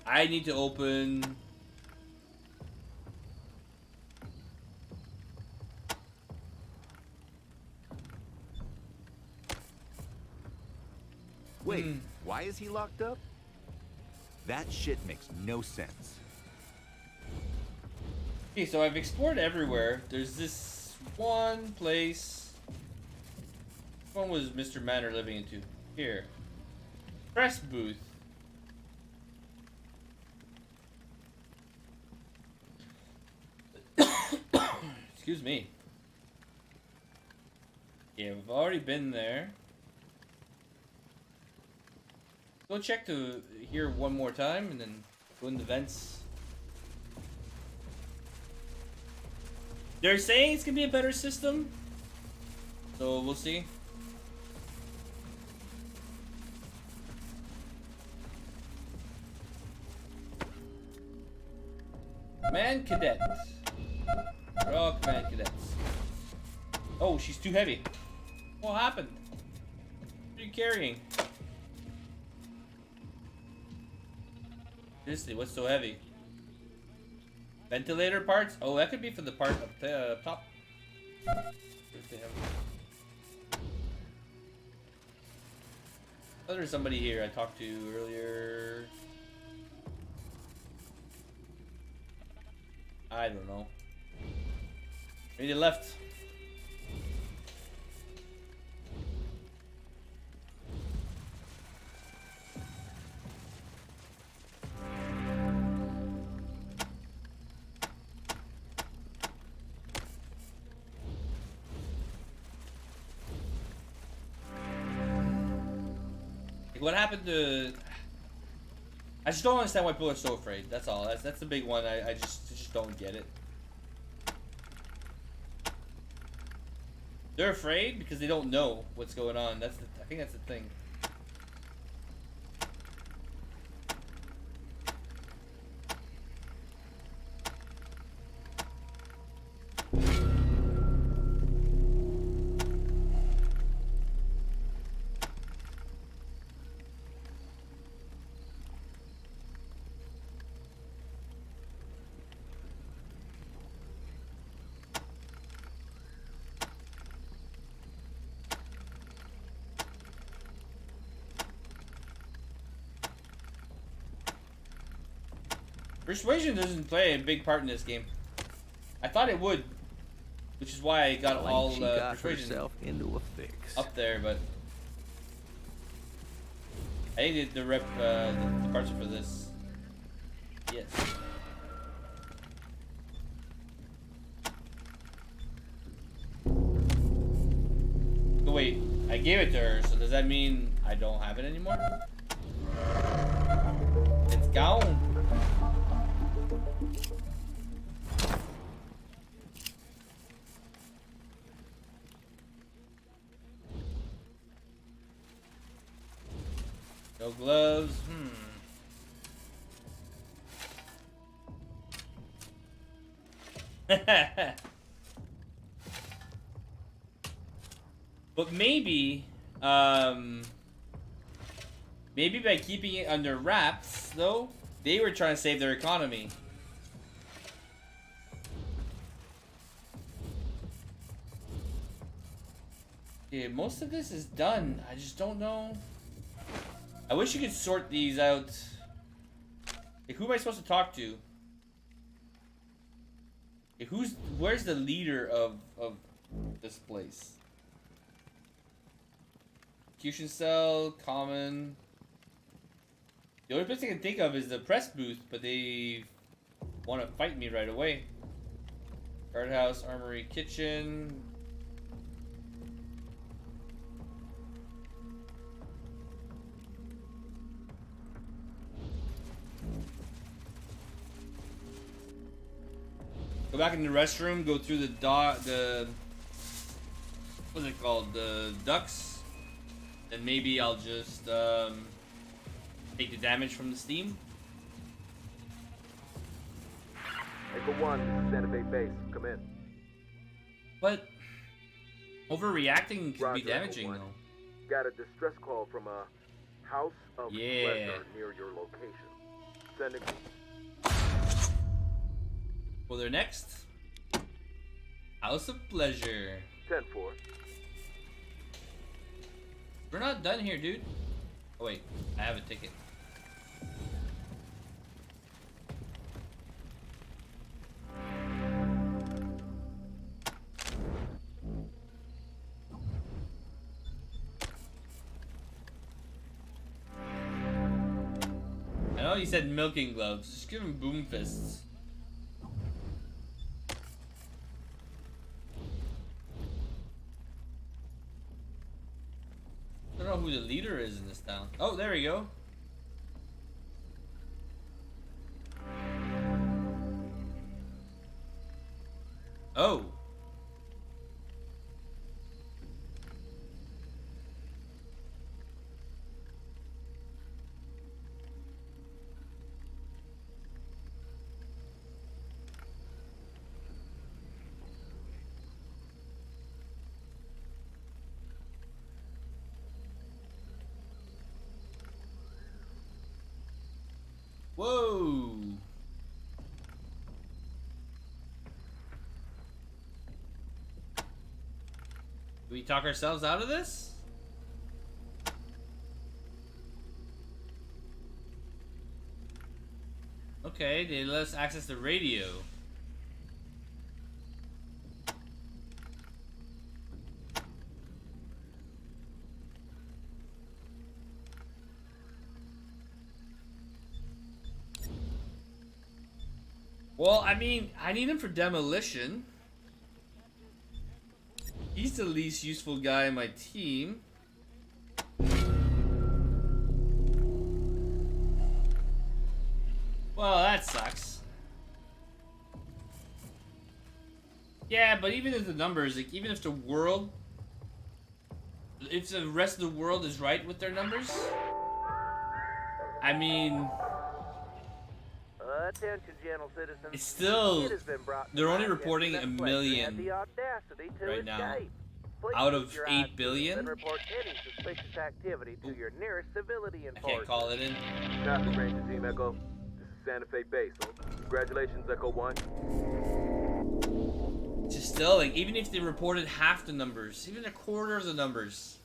I need to open... Wait, why is he locked up? That shit makes no sense. Okay, so I've explored everywhere. There's this one place. Which one was Mr. Manor living into? Here. Press booth. Excuse me. Yeah, we've already been there. Go check to here one more time and then go in the vents. They're saying it's gonna be a better system, so we'll see. Man cadet. We're all command cadets. Oh, she's too heavy. What happened? What are you carrying? Seriously, what's so heavy? Ventilator parts? Oh, that could be for the part up the top. Oh, there's somebody here I talked to earlier. I don't know. Maybe they left. What happened to... I just don't understand why people are so afraid. That's all. That's the big one. I just don't get it. They're afraid because they don't know what's going on. I think that's the thing. Persuasion doesn't play a big part in this game. I thought it would, which is why I got all She got persuasion herself into a fix. up there, but I think the rep the parts are for this. Yes. Oh, wait, I gave it to her, so does that mean I don't have it anymore? It's gone. No gloves. But maybe, maybe by keeping it under wraps, though, they were trying to save their economy. Yeah, most of this is done. I just don't know. I wish you could sort these out. Like, who am I supposed to talk to? Like, where's the leader of this place? Execution cell, common. The only place I can think of is the press booth, but they want to fight me right away. Guardhouse, armory, kitchen. Go back in the restroom, go through the what's it called? The ducts. And maybe I'll just take the damage from the steam. Echo 1, this is Santa Fe base. Come in. But overreacting can Roger, be damaging, Echo 1. though. Got a distress call from a house of pleasure near your location. Sending. Well, they're next. House of Pleasure. 10-4. We're not done here, dude. Oh wait, I have a ticket. I know you said milking gloves. Just give him boom fists. I don't know who the leader is in this town. Oh, there we go. Oh. Whoa! Do we talk ourselves out of this? Okay, they let us access the radio. Well, I mean, I need him for demolition. He's the least useful guy in my team. Well, that sucks. Yeah, but even if the numbers, like, even if the world, if the rest of the world is right with their numbers, I mean, attention, gentle citizens. it's still, It has been brought to they're only my reporting attention a that Fletcher had million the audacity to right now. escape. Please Out keep of your 8 eyes peeled billion? and report any suspicious activity to your nearest civilian I can't enforcement. call it in. Copy, Ranger Team Echo. This is Santa Fe base. Congratulations, Echo 1. Just still, like, even if they reported half the numbers, even a quarter of the numbers,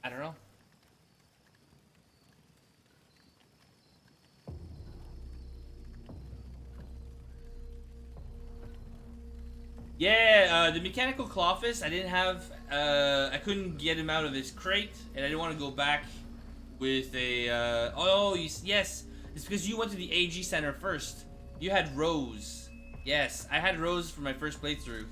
I don't know. Yeah, the mechanical clawfish, I didn't have, I couldn't get him out of his crate, and I didn't want to go back with a, yes, it's because you went to the AG Center first. You had Rose. Yes, I had Rose for my first playthrough.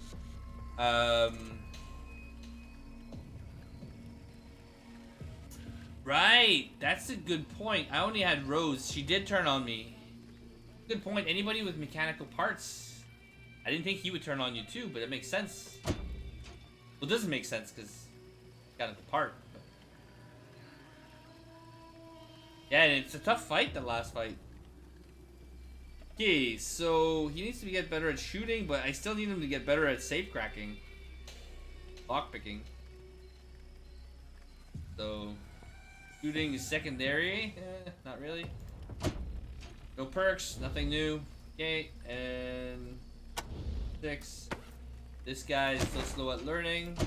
Right, that's a good point. I only had Rose. She did turn on me. Good point. Anybody with mechanical parts. I didn't think he would turn on you too, but it makes sense. Well, it doesn't make sense because he got it apart. But... yeah, and it's a tough fight, the last fight. Okay, so he needs to get better at shooting, but I still need him to get better at safe cracking. Lockpicking. So, shooting is secondary. Not really. No perks, nothing new. Okay, and 6. This guy is still slow at learning.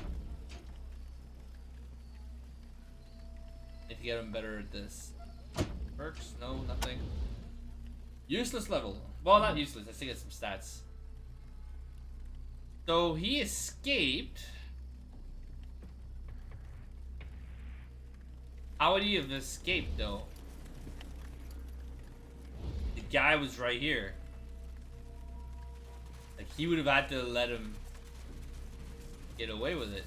Need to get him better at this. Perks? No, nothing. Useless level. Well, not useless. I still get some stats. So he escaped. How would he have escaped, though? The guy was right here. Like, he would have had to let him get away with it.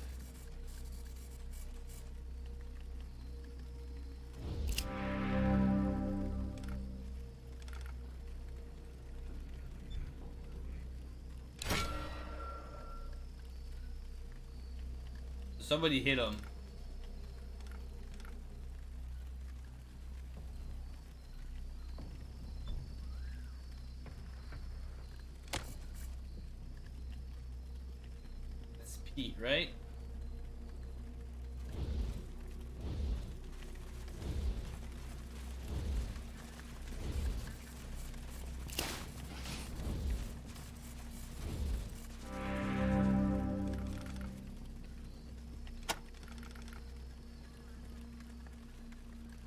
Somebody hit him. That's Pete, right?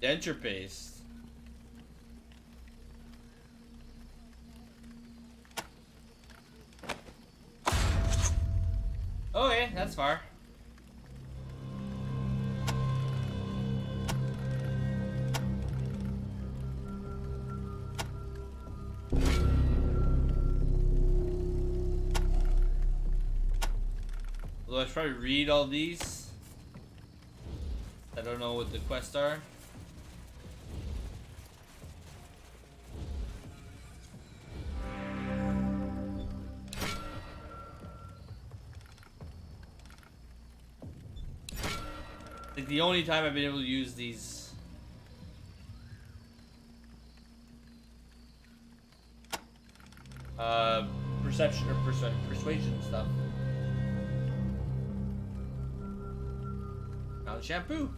Denture paste. Okay, that's far. Although I should probably read all these. I don't know what the quests are. Like the only time I've been able to use these. Perception or persuasion stuff. Found shampoo.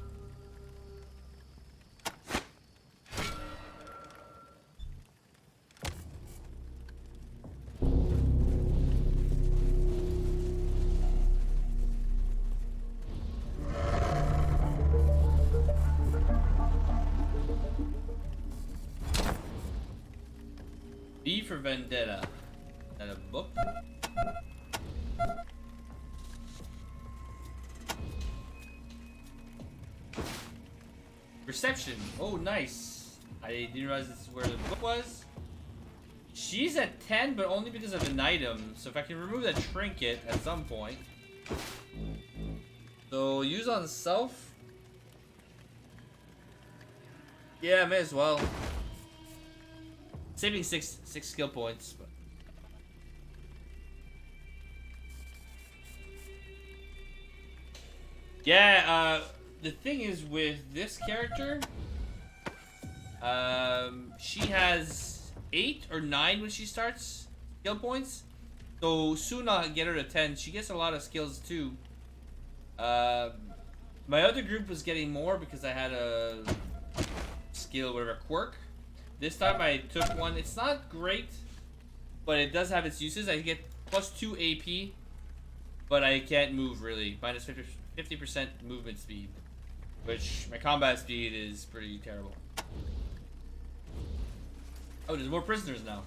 V for Vendetta. Is that a book? Perception. Oh, nice. I didn't realize this is where the book was. She's at 10, but only because of an item. So if I can remove that trinket at some point. So use on self. Yeah, may as well. Saving six skill points, but yeah. The thing is with this character, she has 8 or 9 when she starts skill points. So soon I'll get her to 10. She gets a lot of skills too. My other group was getting more because I had a skill, whatever, quirk. This time I took one. It's not great, but it does have its uses. I get plus 2 AP, but I can't move really. Minus 50% movement speed, which my combat speed is pretty terrible. Oh, there's more prisoners now.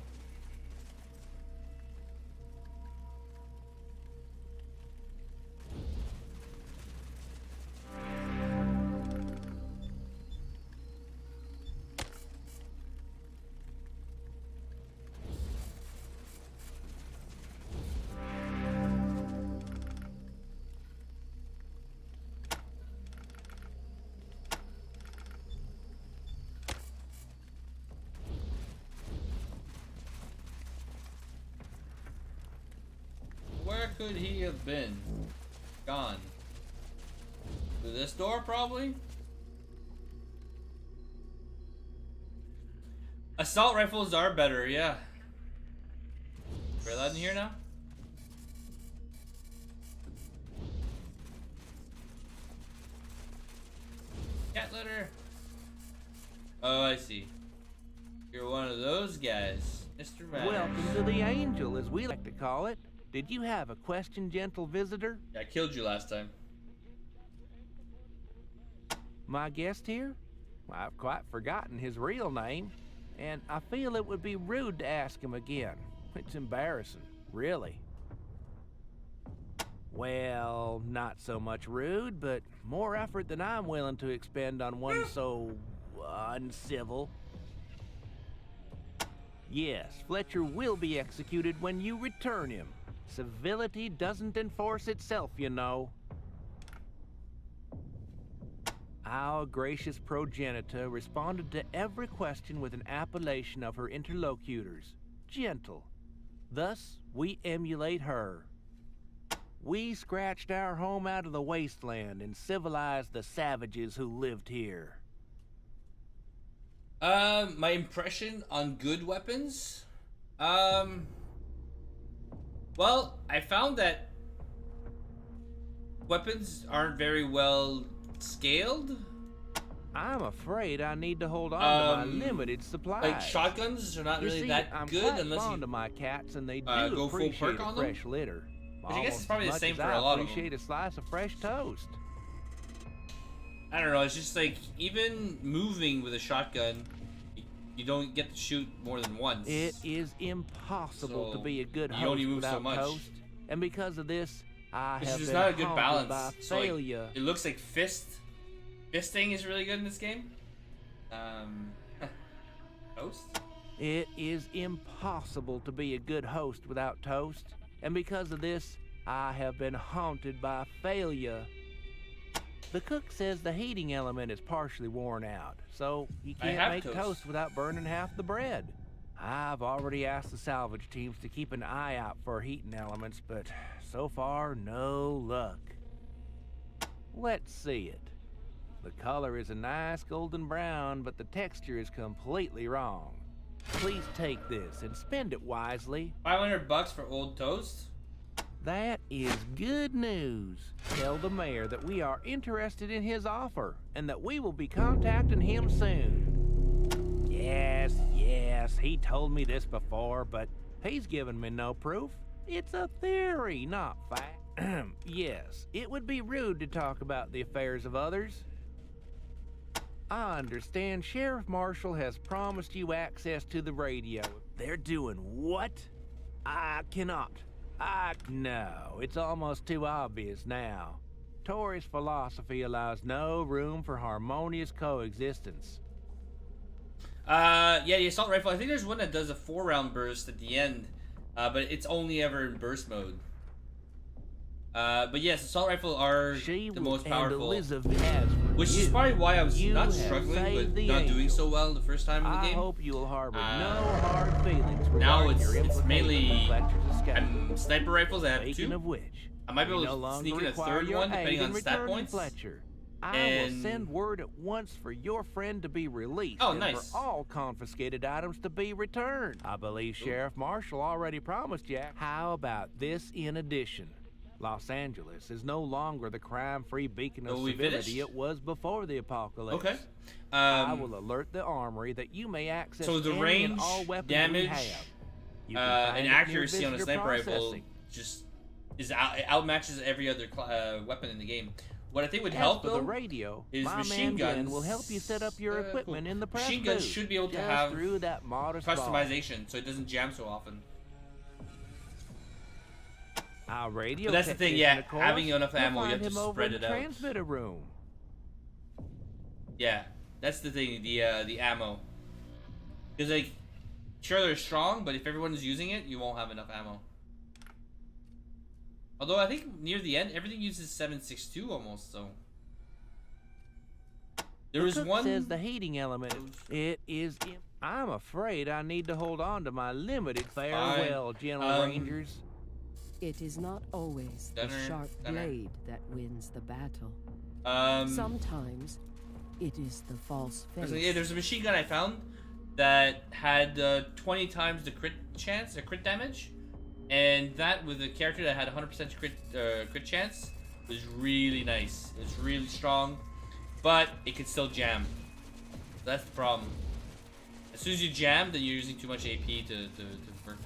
could he have been? Gone. Through this door, probably? Assault rifles are better, yeah. We're allowed in here now? Cat litter. Oh, I see. You're one of those guys, Mr. Manners. Welcome to the Angel, as we like to call it. Did you have a question, gentle visitor? I killed you last time. My guest here? I've quite forgotten his real name, and I feel it would be rude to ask him again. It's embarrassing, really. Well, not so much rude, but more effort than I'm willing to expend on one so uncivil. Yes, Fletcher will be executed when you return him. Civility doesn't enforce itself, you know. Our gracious progenitor responded to every question with an appellation of her interlocutors, gentle. Thus, we emulate her. We scratched our home out of the wasteland and civilized the savages who lived here. My impression on good weapons? Well, I found that weapons aren't very well scaled. I'm afraid I need to hold on to my limited supplies. Like shotguns are not really that I'm good quite unless fond you of my cats, and they do go full appreciate perk on a them. fresh litter. Which I guess Almost is probably as the same much for as a lot I of them. appreciate a slice of fresh toast. I don't know, it's just like, even moving with a shotgun, you don't get to shoot more than once. It is impossible to So, be a good you only host move so without much. toast, and because of this, I It's have just been not a good haunted balance. by So, like, failure. it looks like fisting is really good in this game. Toast? It is impossible to be a good host without toast, and because of this, I have been haunted by failure. The cook says the heating element is partially worn out, so you I can't have make toast. toast without burning half the bread. I've already asked the salvage teams to keep an eye out for heating elements, but so far, no luck. Let's see it. The color is a nice golden brown, but the texture is completely wrong. Please take this and spend it wisely. $500 for old toast? That is good news. Tell the mayor that we are interested in his offer and that we will be contacting him soon. Yes, he told me this before, but he's given me no proof. It's a theory, not fact. Yes, it would be rude to talk about the affairs of others. I understand Sheriff Marshall has promised you access to the radio. They're doing what? I cannot. No, it's almost too obvious now. Tory's philosophy allows no room for harmonious coexistence. Yeah, the assault rifle. I think there's one that does a 4-round burst at the end, but it's only ever in burst mode. But yes, assault rifle are the most powerful, which is probably why I was not struggling with not doing so well the first time in the game. I hope you'll harbor no hard feelings. Now regarding your it's mainly implication of Fletcher's escape. sniper rifles. I have Speaking 2. of which, I might be we able no to sneak longer in a require third your one depending aid on in stat returning points. Fletcher. I will send word at once for your friend to be released and nice. for all confiscated items to be returned. I believe Sheriff Marshall already promised you. How about this in addition? Los Angeles is no longer the crime-free beacon of civility it was before the apocalypse. Okay. I will alert the armory that you may access So the any range, and all weapons damage, we have. You can find and it near accuracy on a visitor sniper rifle processing. just outmatches every other weapon in the game. What I think would As help for though the radio, is my machine man guns. Ben will help you set up your equipment in the press Machine guns booth, should be able to just have through that modest customization, so it doesn't jam so often. Our radio But that's the thing, technician, yeah. of course, Having enough you'll ammo, you find have to him over spread in it the out. transmitter room. Yeah, that's the thing. The ammo, because like, sure they're strong, but if everyone's using it, you won't have enough ammo. Although I think near the end, everything uses 7.62 almost. So there was cook one. Says the heating element. It is. I'm afraid I need to hold on to my limited farewell, gentle rangers. It is not always the sharp blade that wins the battle. Sometimes it is the false face. Yeah, there's a machine gun I found that had 20 times the crit chance, crit damage, and that with a character that had 100% crit chance was really nice. It's really strong, but it could still jam. That's the problem. As soon as you jam, then you're using too much AP to work.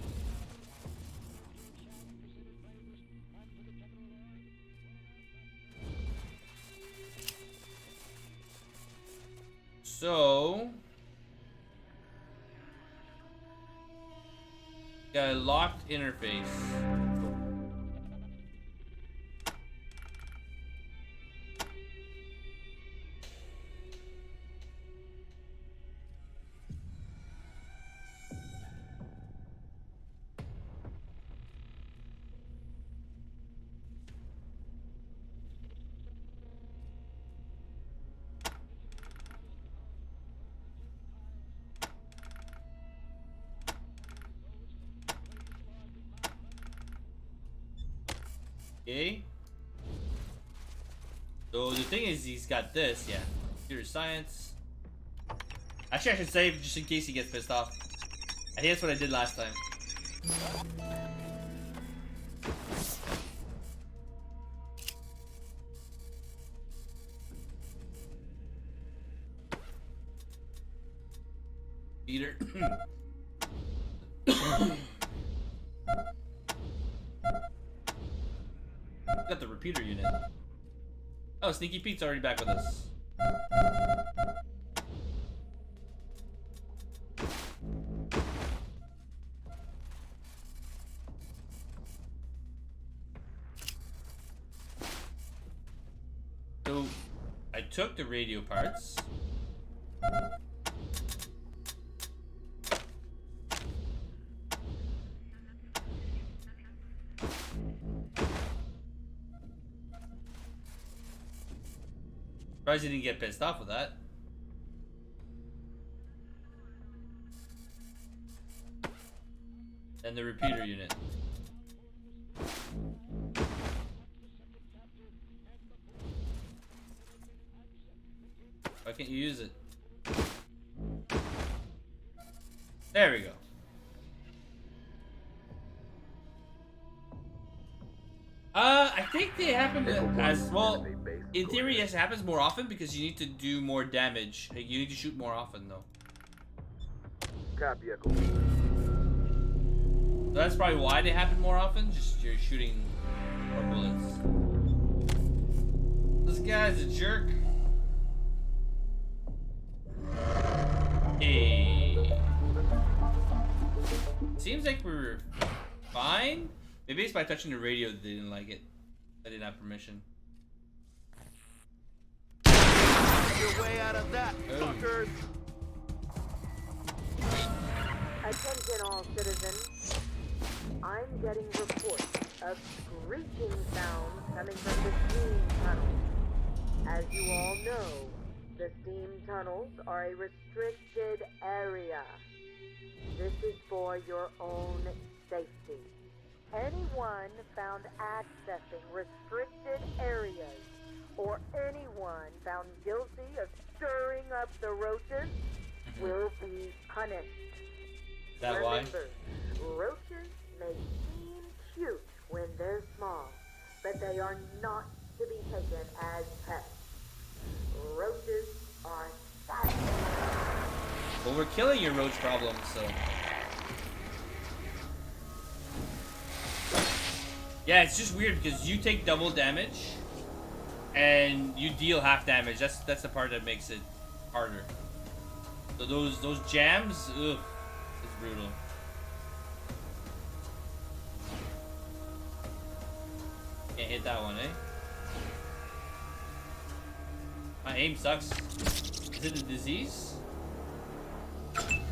So, got a locked interface. Okay. So the thing is, he's got this, yeah. Computer science. Actually, I should save just in case he gets pissed off. I think that's what I did last time. Peter. Got the repeater unit. Oh, Sneaky Pete's already back with us. So, I took the radio parts. Surprised he didn't get pissed off with that. And the repeater unit. Why can't you use it? There we go. I think they happen as well. In theory, yes, it happens more often because you need to do more damage. Like, you need to shoot more often, though. Copy, Echo. So that's probably why they happen more often. Just you're shooting more bullets. This guy's a jerk. Hey. Seems like we're fine. Maybe it's by touching the radio that they didn't like it. I didn't have permission. Your way out of that, fuckers! Attention all citizens. I'm getting reports of screeching sounds coming from the steam tunnels. As you all know, the steam tunnels are a restricted area. This is for your own safety. Anyone found accessing restricted areas or anyone found guilty of stirring up the roaches will be punished. Is that why? Remember, roaches may seem cute when they're small, but they are not to be taken as pets. Roaches are savage. Well, we're killing your roach problem, so. Yeah, it's just weird because you take double damage and you deal half damage. That's the part that makes it harder. So those jams, ugh, it's brutal. Can't hit that one, eh? My aim sucks. Is it a disease?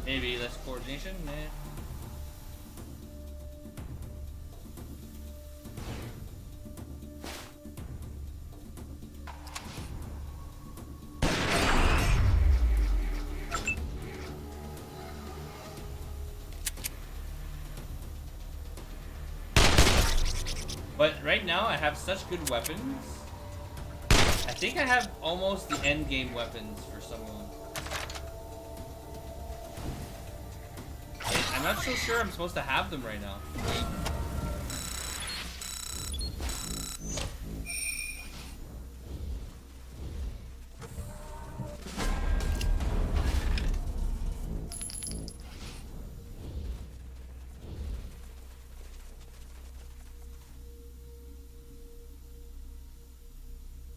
Maybe less coordination? Nah. But right now I have such good weapons. I think I have almost the end game weapons for some of them. And I'm not so sure I'm supposed to have them right now.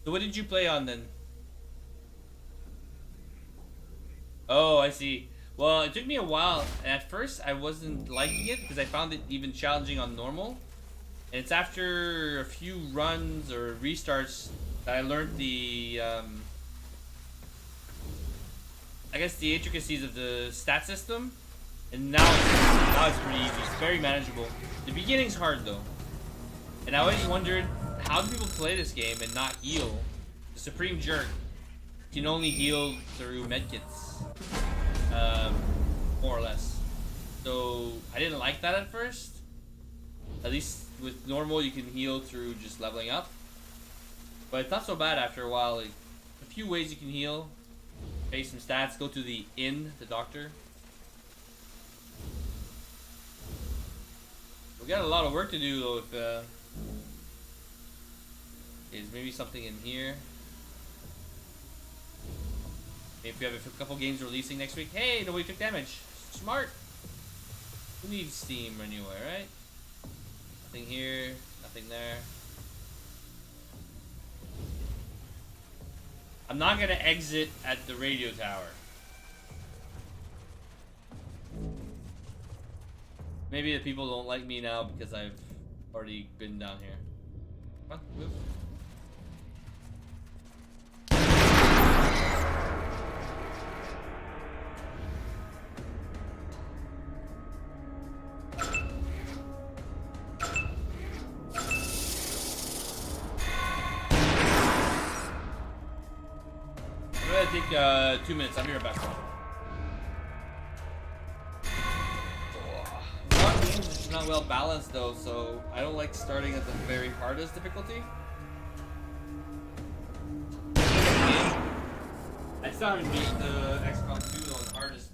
So what did you play on then? Oh, I see. Well, it took me a while, and at first I wasn't liking it because I found it even challenging on normal. And it's after a few runs or restarts that I learned the, I guess the intricacies of the stat system. And now it's pretty easy. It's very manageable. The beginning's hard though. And I always wondered, how do people play this game and not heal? The Supreme Jerk can only heal through medkits, more or less. So I didn't like that at first. At least with normal, you can heal through just leveling up. But it's not so bad after a while. Like, a few ways you can heal. Pay some stats. Go to the doctor. We got a lot of work to do though. Is maybe something in here. If we have a couple games releasing next week, hey, nobody took damage. Smart. Who needs Steam anyway, right? Nothing here, nothing there. I'm not gonna exit at the radio tower. Maybe the people don't like me now because I've already been down here. Come on, move. I'm gonna take 2 minutes. I'll be right back. It's not well balanced though, so I don't like starting at the very hardest difficulty. I still haven't beat the XCOM 2 though, the hardest.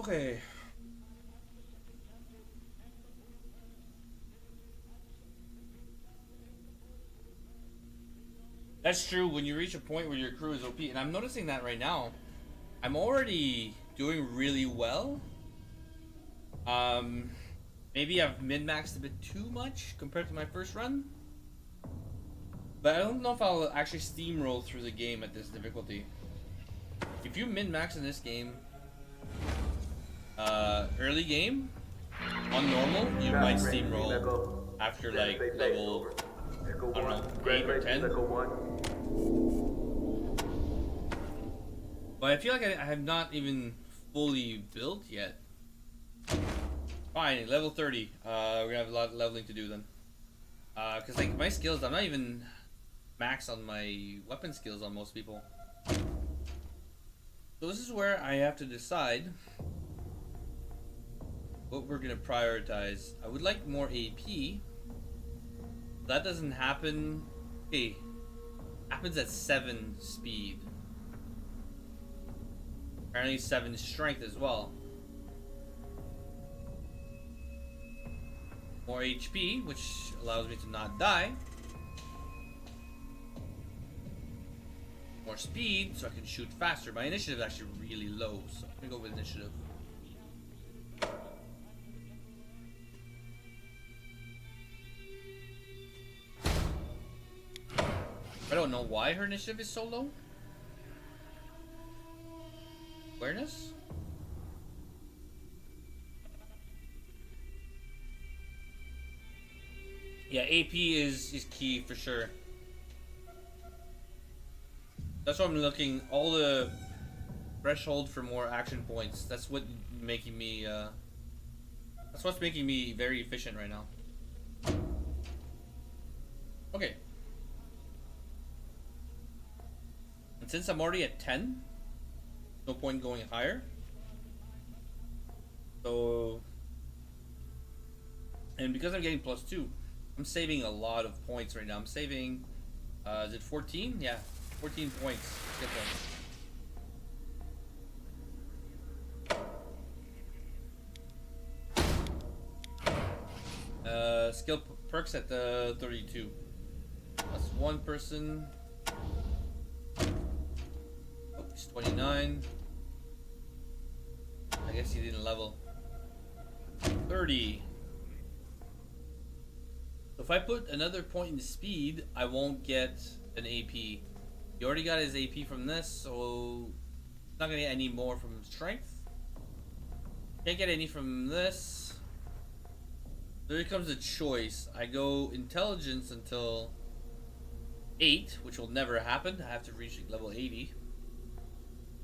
Okay. That's true. When you reach a point where your crew is OP, and I'm noticing that right now, I'm already doing really well. Maybe I've min-maxed a bit too much compared to my first run. But I don't know if I'll actually steamroll through the game at this difficulty. If you min-max in this game, early game, on normal, you might steamroll after like level, I don't know, 8 or 10. But I feel like I have not even fully built yet. Fine, level 30. We're gonna have a lot of leveling to do then. Cause like my skills, I'm not even max on my weapon skills on most people. So this is where I have to decide what we're gonna prioritize. I would like more AP. That doesn't happen. Hey, happens at 7 speed. Apparently 7 strength as well. More HP, which allows me to not die. More speed, so I can shoot faster. My initiative is actually really low, so I'm gonna go with initiative. I don't know why her initiative is so low. Awareness? Yeah, AP is key for sure. That's why I'm looking. All the threshold for more action points. That's what making me. That's what's making me very efficient right now. Okay. And since I'm already at 10, no point going higher. So, and because I'm getting +2, I'm saving a lot of points right now. I'm saving, is it 14? Yeah, 14 points. Skill points. Skill perks at the 32. That's one person. Oh, he's 29. I guess he didn't level. 30. So if I put another point in speed, I won't get an AP. He already got his AP from this, so he's not gonna get any more from strength. Can't get any from this. So here comes a choice. I go intelligence until 8, which will never happen. I have to reach level 80.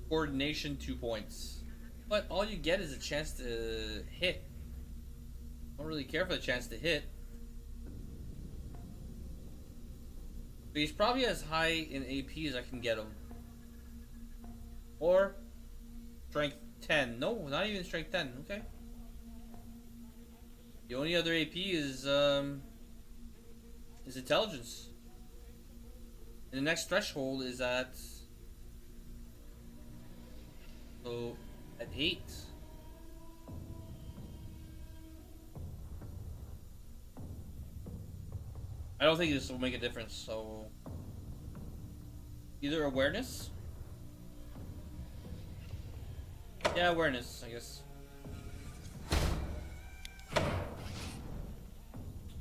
Coordination 2 points. But all you get is a chance to hit. Don't really care for the chance to hit. But he's probably as high in AP as I can get him. Or strength 10. No, not even strength 10. Okay. The only other AP is intelligence. And the next threshold is at, so at 8. I don't think this will make a difference, so either awareness. Yeah, awareness, I guess.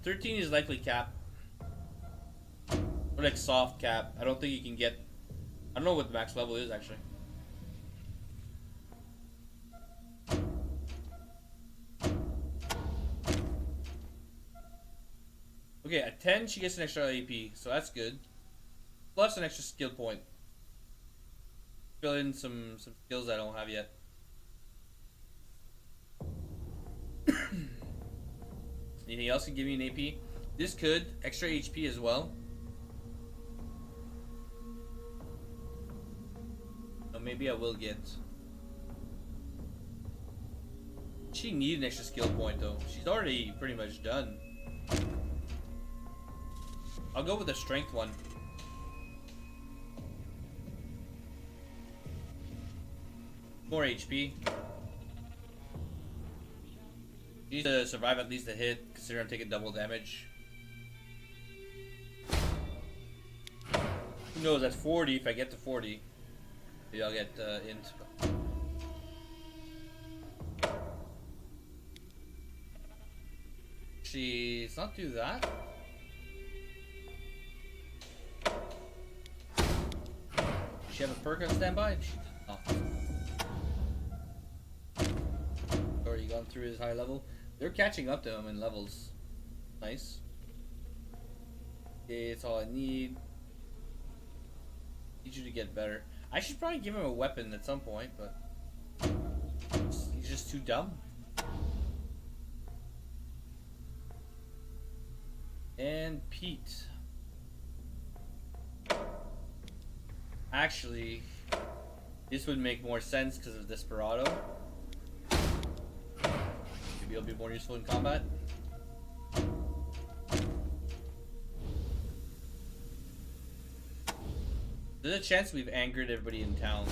13 is likely cap. Or like soft cap. I don't think you can get, I don't know what the max level is actually. Okay, at 10 she gets an extra AP, so that's good. Plus an extra skill point. Fill in some skills I don't have yet. Anything else can give me an AP? This could. Extra HP as well. No, maybe I will get. She needs an extra skill point though. She's already pretty much done. I'll go with the strength one. More HP. You need to survive at least a hit, consider I'm taking double damage. Who knows, at 40, if I get to 40, maybe I'll get int. Let's not do that. Does she have a perk on standby? She does not. Already gone through his high level. They're catching up to him in levels. Nice. Okay, that's all I need. Need you to get better. I should probably give him a weapon at some point, but he's just too dumb. And Pete. Actually, this would make more sense because of Desperado. Maybe it'll be more useful in combat. There's a chance we've angered everybody in town.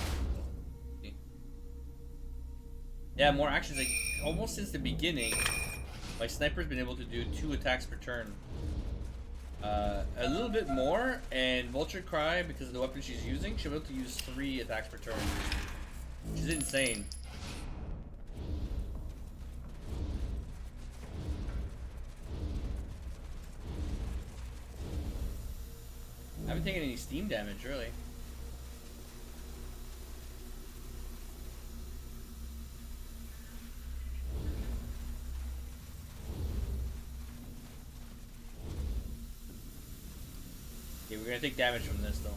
Yeah, more actions. Like almost since the beginning, my sniper's been able to do 2 attacks per turn. A little bit more, and Vulture Cry, because of the weapon she's using, she'll be able to use 3 attacks per turn. Which is insane. I haven't taken any steam damage, really. Okay, we're gonna take damage from this, though.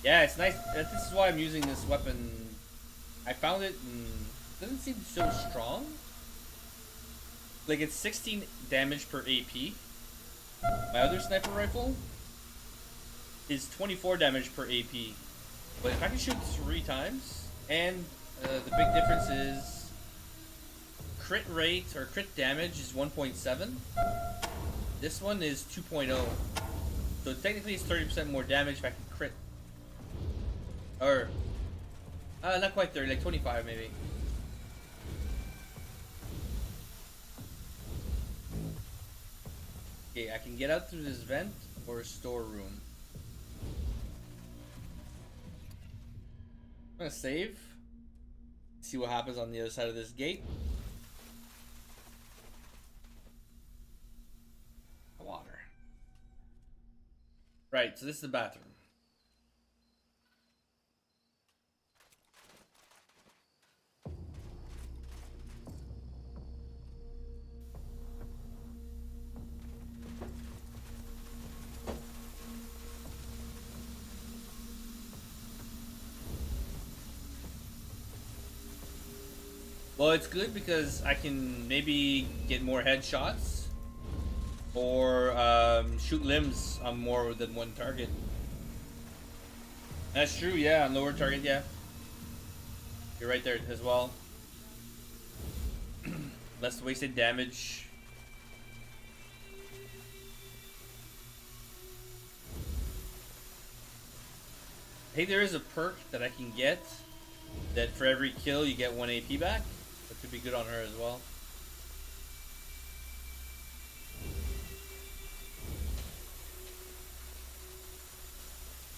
Yeah, it's nice. This is why I'm using this weapon. I found it and it doesn't seem so strong. Like, it's 16 damage per AP. My other sniper rifle is 24 damage per AP. But if I can shoot 3 times, and the big difference is crit rate or crit damage is 1.7. This one is 2.0. So technically it's 30% more damage if I can crit. Or, not quite 30, like 25 maybe. Okay, I can get out through this vent or storeroom. I'm gonna save. See what happens on the other side of this gate. Water. Right, so this is the bathroom. Well, it's good because I can maybe get more headshots or shoot limbs on more than one target. That's true, yeah, on lower target, yeah. You're right there as well. Less wasted damage. Hey, there is a perk that I can get that for every kill you get 1 AP back. That could be good on her as well.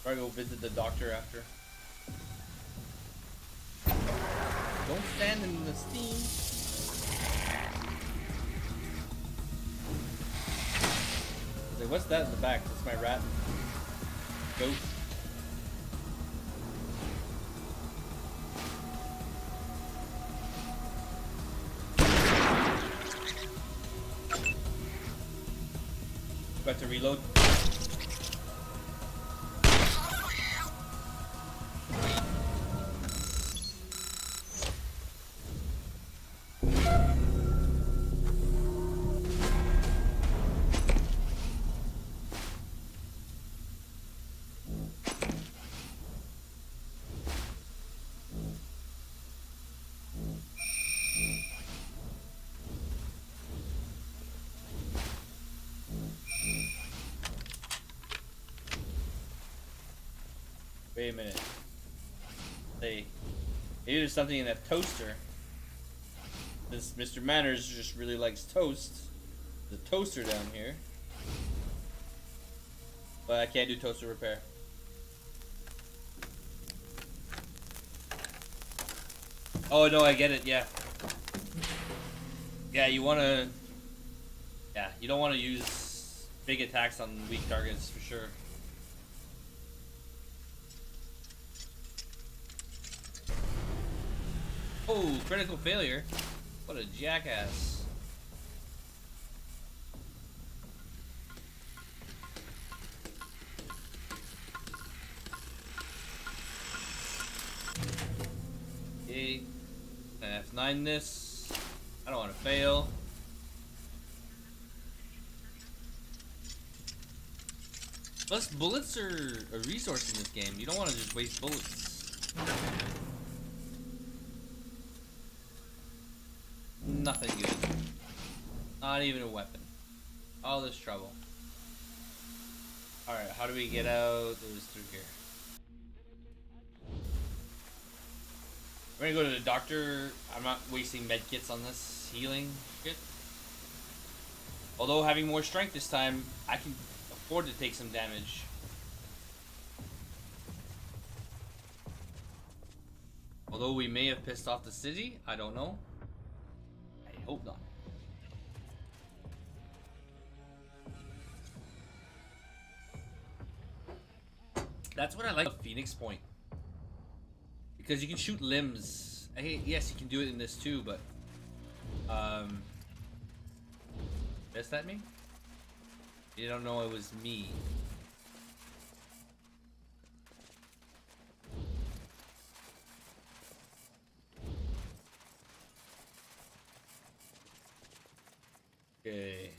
Probably go visit the doctor after. Don't stand in the steam. Like, what's that in the back? That's my rat. Goat. Got to reload. Wait a minute. Hey, maybe there's something in that toaster. Since Mr. Manners just really likes toast, there's a toaster down here. But I can't do toaster repair. Oh no, I get it, yeah. Yeah, you wanna... Yeah, you don't want to use big attacks on weak targets, for sure. Oh, critical failure. What a jackass. Okay. F9 this. I don't want to fail. Plus, bullets are a resource in this game. You don't want to just waste bullets. Nothing good. Not even a weapon. All this trouble. Alright, how do we get out? It was through here. We're gonna go to the doctor. I'm not wasting medkits on this healing shit. Although having more strength this time, I can afford to take some damage. Although we may have pissed off the city, I don't know. I hope not. That's what I like about Phoenix Point. Because you can shoot limbs. Yes, you can do it in this too, but... Guess that me? You don't know it was me. Okay.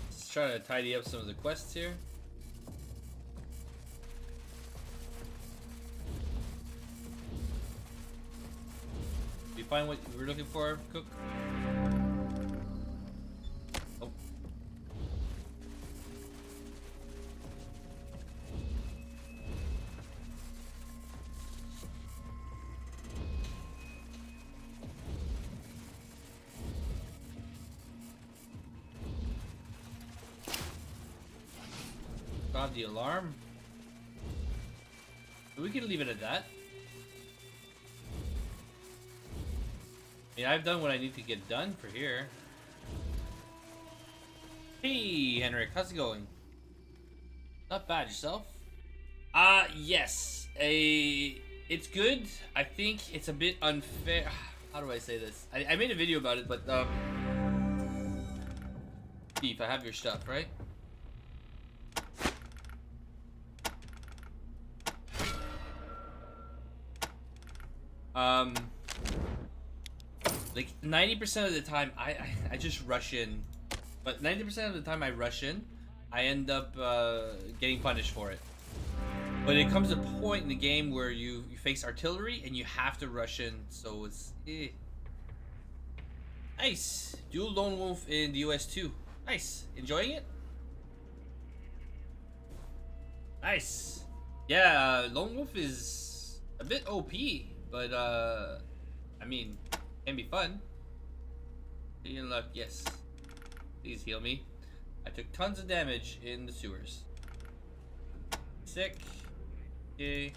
Let's try to tidy up some of the quests here. Did you find what you were looking for, Cook? Oh. Got the alarm. We can leave it at that. I mean, I've done what I need to get done for here. Hey, Henrik, how's it going? Not bad, yourself? Yes. It's good. I think it's a bit unfair. How do I say this? I made a video about it, but, Beef, I have your stuff, right? Like 90% of the time I just rush in, but 90% of the time I rush in, I end up getting punished for it. But it comes a point in the game where you face artillery and you have to rush in, so it's nice. Dual Lone Wolf in the US too. Nice. Enjoying it? Nice. Yeah, Lone Wolf is a bit OP, but I mean, can be fun. In luck, yes. Please heal me. I took tons of damage in the sewers. Sick. Okay.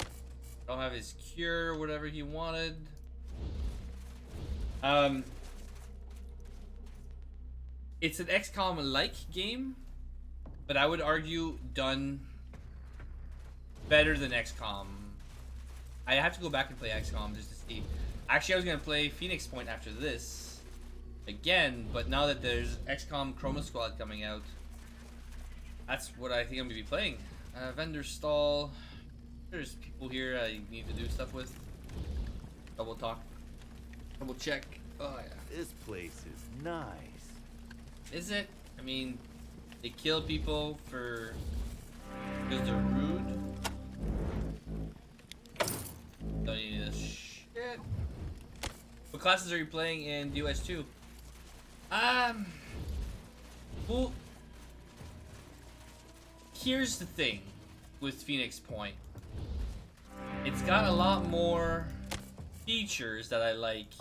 Don't have his cure or whatever he wanted. It's an XCOM-like game, but I would argue done better than XCOM. I have to go back and play XCOM just to see. Actually, I was gonna play Phoenix Point after this again, but now that there's XCOM Chroma Squad coming out, that's what I think I'm gonna be playing. Vendor stall. There's people here I need to do stuff with. Double talk. Double check. Oh yeah. This place is nice. Is it? I mean, they kill people because they're rude. Don't need this shit. What classes are you playing in US 2? Well, here's the thing with Phoenix Point. It's got a lot more features that I like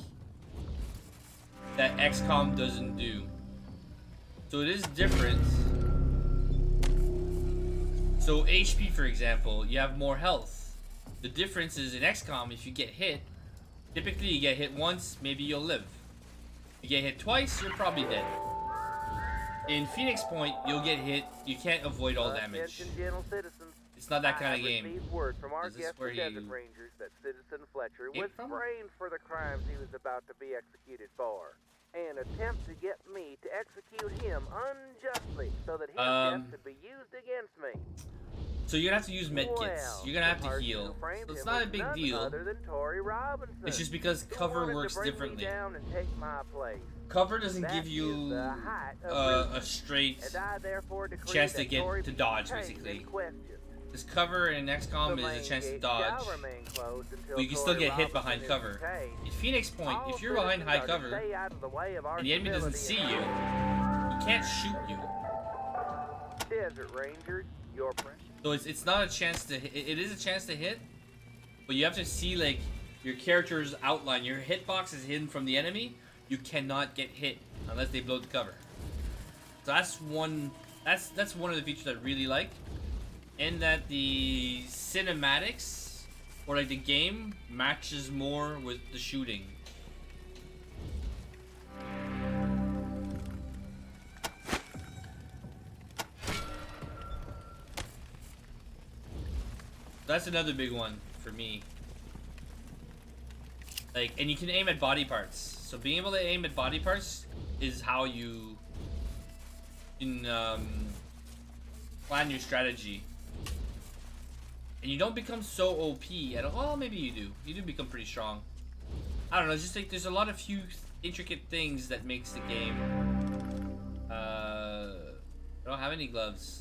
that XCOM doesn't do. So it is different. So HP, for example, you have more health. The difference is in XCOM, if you get hit, typically you get hit once, maybe you'll live. You get hit twice, you're probably dead. In Phoenix Point, you'll get hit, you can't avoid all damage. It's not that kind of game. Word from our This is guest, where the Desert you Rangers, that Citizen Fletcher came was from? framed for the crimes he was about to be executed for. An attempt to get me to execute him unjustly so that his death could be used against me. So you're gonna have to use medkits. Well, you're gonna have the to person heal. who framed So it's him not a was big none deal. other than Tory Robinson, It's just because who cover wanted to works bring me differently. down and take my place. Cover doesn't That give is you the height of a straight and I therefore decree chance to that get Tory to be dodge, detained basically. and questioned. This cover in XCOM The is a chance to main dodge, gate shall remain closed until but you can still Tory get hit Robinson behind is cover. detained. In Phoenix Point, All if you're behind high citizens are to cover stay out of the way of our and the enemy doesn't see civility you, and he can't shoot you. Desert Rangers, your precious. So it's not a chance to hit. It is a chance to hit, but you have to see like your character's outline. Your hitbox is hidden from the enemy. You cannot get hit unless they blow the cover. So that's one. That's one of the features I really like, and that the cinematics or like the game matches more with the shooting. That's another big one for me. Like, and you can aim at body parts. So being able to aim at body parts is how you can plan your strategy. And you don't become so OP at all. Well, maybe you do. You do become pretty strong. I don't know. It's just like there's a lot of few intricate things that makes the game. I don't have any gloves.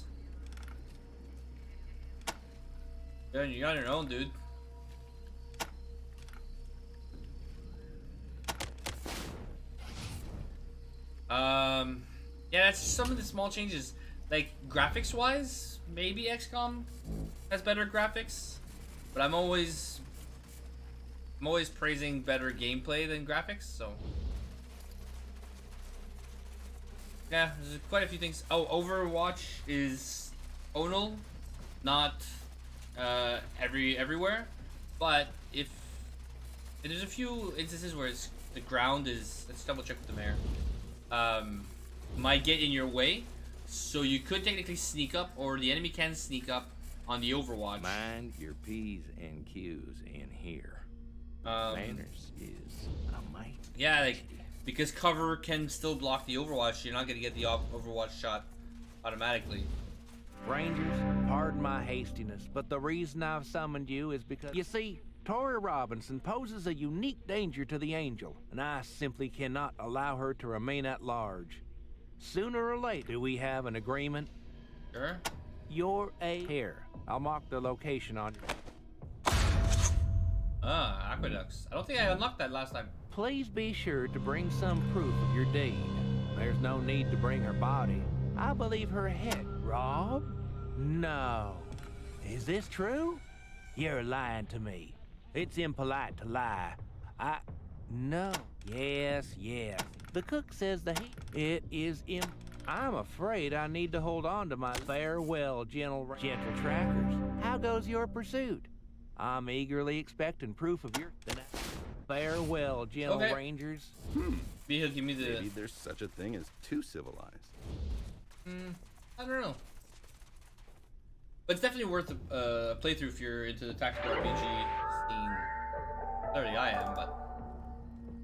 You're on your own, dude. Yeah, that's some of the small changes. Like, graphics-wise, maybe XCOM has better graphics, but I'm always praising better gameplay than graphics, so. Yeah, there's quite a few things. Oh, Overwatch is tonal, not everywhere, but if there's a few instances where the ground is, let's double check with the mayor, might get in your way, so you could technically sneak up, or the enemy can sneak up on the Overwatch. Mind your P's and Q's in here. Manners is a might. Yeah, like, because cover can still block the Overwatch, you're not gonna get the Overwatch shot automatically. Rangers, pardon my hastiness, but the reason I've summoned you is because, you see, Tori Robinson poses a unique danger to the Angel, and I simply cannot allow her to remain at large. Sooner or later, do we have an agreement? Sure. You're here. I'll mark the location on you. Aqueducts. I don't think I unlocked that last time. Please be sure to bring some proof of your deed. There's no need to bring her body. I believe her head. Rob? No. Is this true? You're lying to me. It's impolite to lie. No. Yes. The cook says the heat. It is I'm afraid I need to hold on to my farewell, gentle trackers. How goes your pursuit? I'm eagerly expecting proof of your farewell, gentle rangers. He'll give me the. Maybe there's such a thing as too civilized. I don't know. But it's definitely worth a playthrough if you're into the tactical RPG scene. Clearly I am, but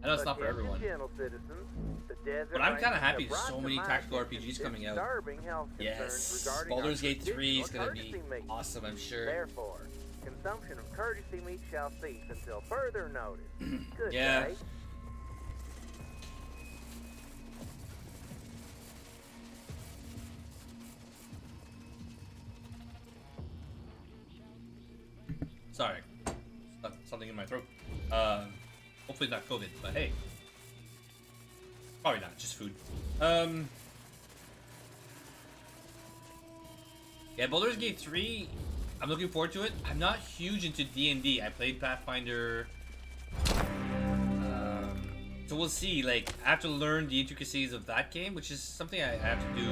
I know it's not for everyone. But I'm kind of happy there's so many tactical RPGs coming out. Yes, Baldur's Gate 3 is going to be awesome, I'm sure. Therefore, consumption of courtesy meat shall cease until further notice. Good yeah. day. Sorry, something in my throat. Hopefully not COVID, but hey, probably not, just food. Yeah, Baldur's Gate 3, I'm looking forward to it. I'm not huge into D&D. I played Pathfinder So we'll see. Like, I have to learn the intricacies of that game, which is something I have to do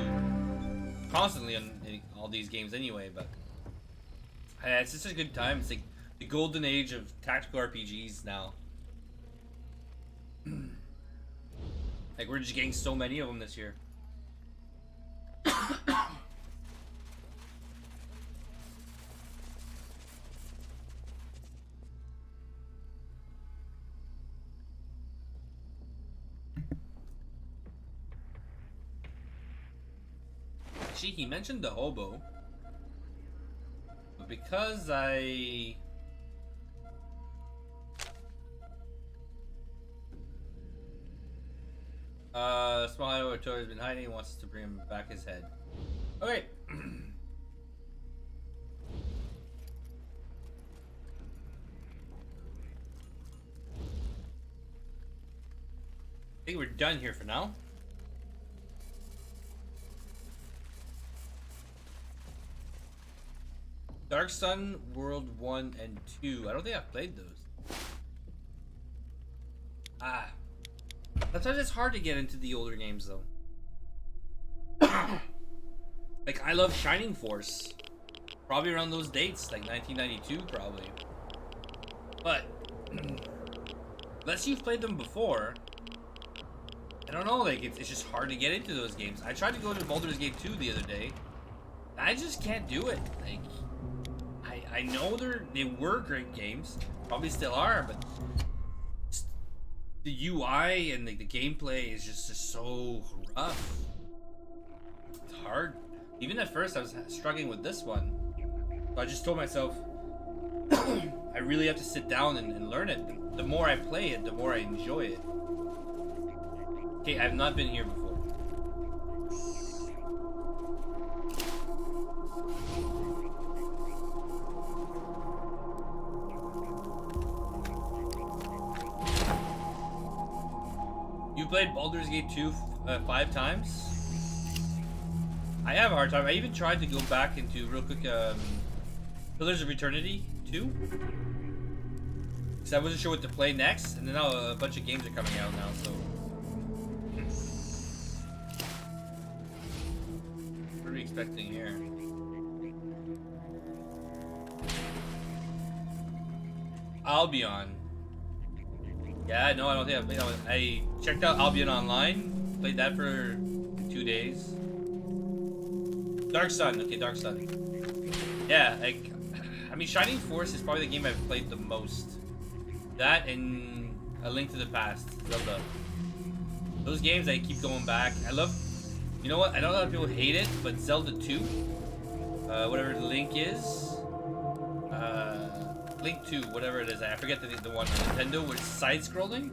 constantly in all these games anyway. But it's just a good time. It's like the golden age of tactical RPGs now. Like, we're just getting so many of them this year. Actually, he mentioned the hobo, but because I small hideaway toy has been hiding and wants to bring him back his head. Okay. I think we're done here for now. Dark Sun World 1 and 2. I don't think I've played those. Sometimes it's hard to get into the older games though. Like, I love Shining Force. Probably around those dates, like 1992 probably. But unless you've played them before, I don't know, like it's just hard to get into those games. I tried to go to Baldur's Gate 2 the other day. I just can't do it. Like, I know they were great games, probably still are, but the UI and like the gameplay is just so rough. It's hard. Even at first I was struggling with this one. So I just told myself I really have to sit down and learn it. The more I play it, the more I enjoy it. Okay, I've not been here before. You played Baldur's Gate 2 5 times? I have a hard time. I even tried to go back into, real quick, Pillars of Eternity 2. Because I wasn't sure what to play next, and then now a bunch of games are coming out now, so... What are we expecting here? Albion. Yeah, no, I don't think I've played that one. I checked out Albion Online, played that for 2 days. Dark Sun, okay, Dark Sun. Yeah, like, I mean, Shining Force is probably the game I've played the most. That and A Link to the Past, Zelda. Those games I keep going back. I love, you know what, I know a lot of people hate it, but Zelda 2, whatever the Link is, Link 2, whatever it is, I forget the one on Nintendo where it's side-scrolling.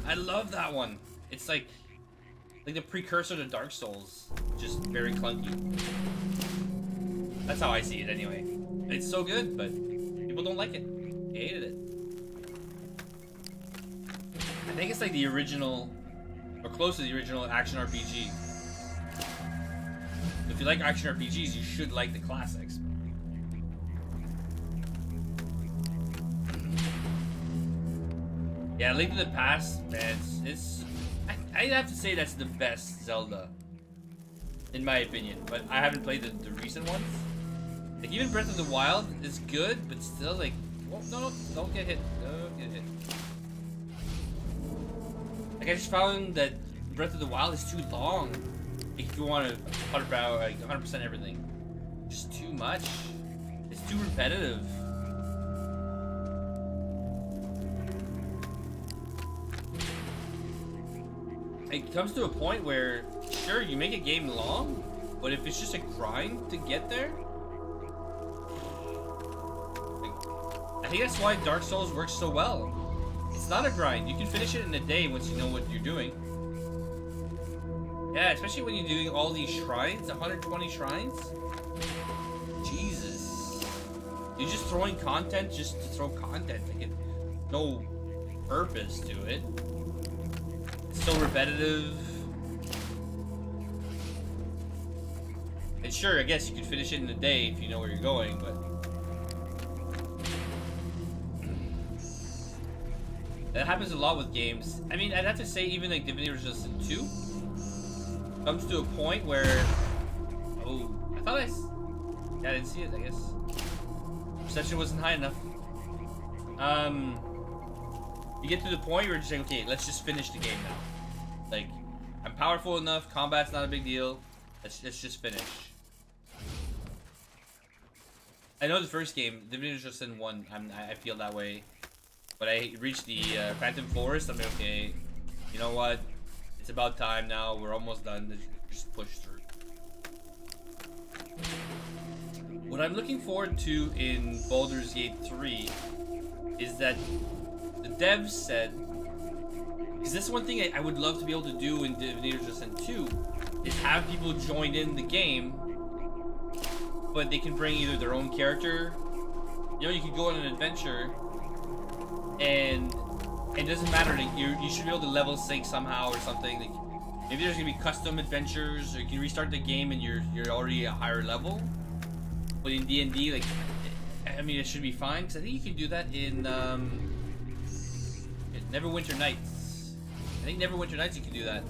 I love that one. It's like the precursor to Dark Souls, just very clunky. That's how I see it anyway. It's so good, but people don't like it. They hated it. I think it's like the original, or close to the original action RPG. If you like action RPGs, you should like the classics. Yeah, Link to the Past, man, I have to say that's the best Zelda, in my opinion. But I haven't played the recent ones. Like, even Breath of the Wild is good, but still, like, oh, no, don't get hit. Don't get hit. Like, I just found that Breath of the Wild is too long. Like, if you want to 100% everything, just too much. It's too repetitive. It comes to a point where, sure, you make a game long, but if it's just a grind to get there, like, I think that's why Dark Souls works so well. It's not a grind. You can finish it in a day once you know what you're doing. Yeah, especially when you're doing all these shrines, 120 shrines. Jesus. You're just throwing content just to throw content. Like, no purpose to it. So repetitive. And sure, I guess you could finish it in a day if you know where you're going, but That happens a lot with games. I mean, I'd have to say even like Divinity Resistance 2 comes to a point where, oh, I thought yeah, I didn't see it, I guess. Perception wasn't high enough. You get to the point where you're just like, okay, let's just finish the game now. Like, I'm powerful enough, combat's not a big deal. Let's just finish. I know the first game, Divinity Resistance 1, I feel that way. But I reached the Phantom Forest, I'm like, okay, you know what? It's about time now, we're almost done, let's just push through. What I'm looking forward to in Baldur's Gate 3 is that the devs said, because this is one thing I would love to be able to do in Divinity Resistance 2, is have people join in the game, but they can bring either their own character, you know, you could go on an adventure, and it doesn't matter, like, you should be able to level sync somehow or something. Like, maybe there's gonna be custom adventures, or you can restart the game and you're already a higher level. But in D&D, like, I mean, it should be fine, because I think you can do that in Neverwinter Nights. I think Neverwinter Nights you can do that.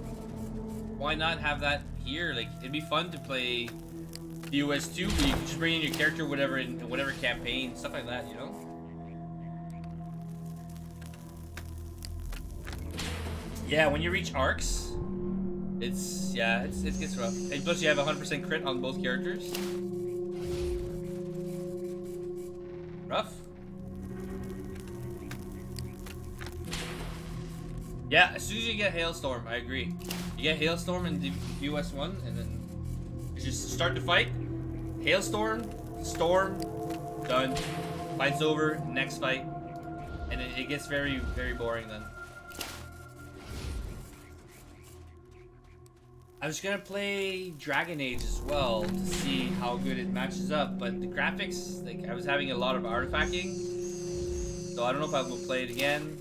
Why not have that here? Like, it'd be fun to play DOS 2, where you can just bring in your character, whatever, in whatever campaign, stuff like that, you know? Yeah, when you reach arcs, it gets rough. And plus you have 100% crit on both characters. Rough. Yeah, as soon as you get Hailstorm, I agree. You get Hailstorm in the US 1, and then you just start the fight. Hailstorm, Storm, done. Fight's over, next fight. And it gets very, very boring then. I was gonna play Dragon Age as well to see how good it matches up, but the graphics, like, I was having a lot of artifacting, so I don't know if I will play it again.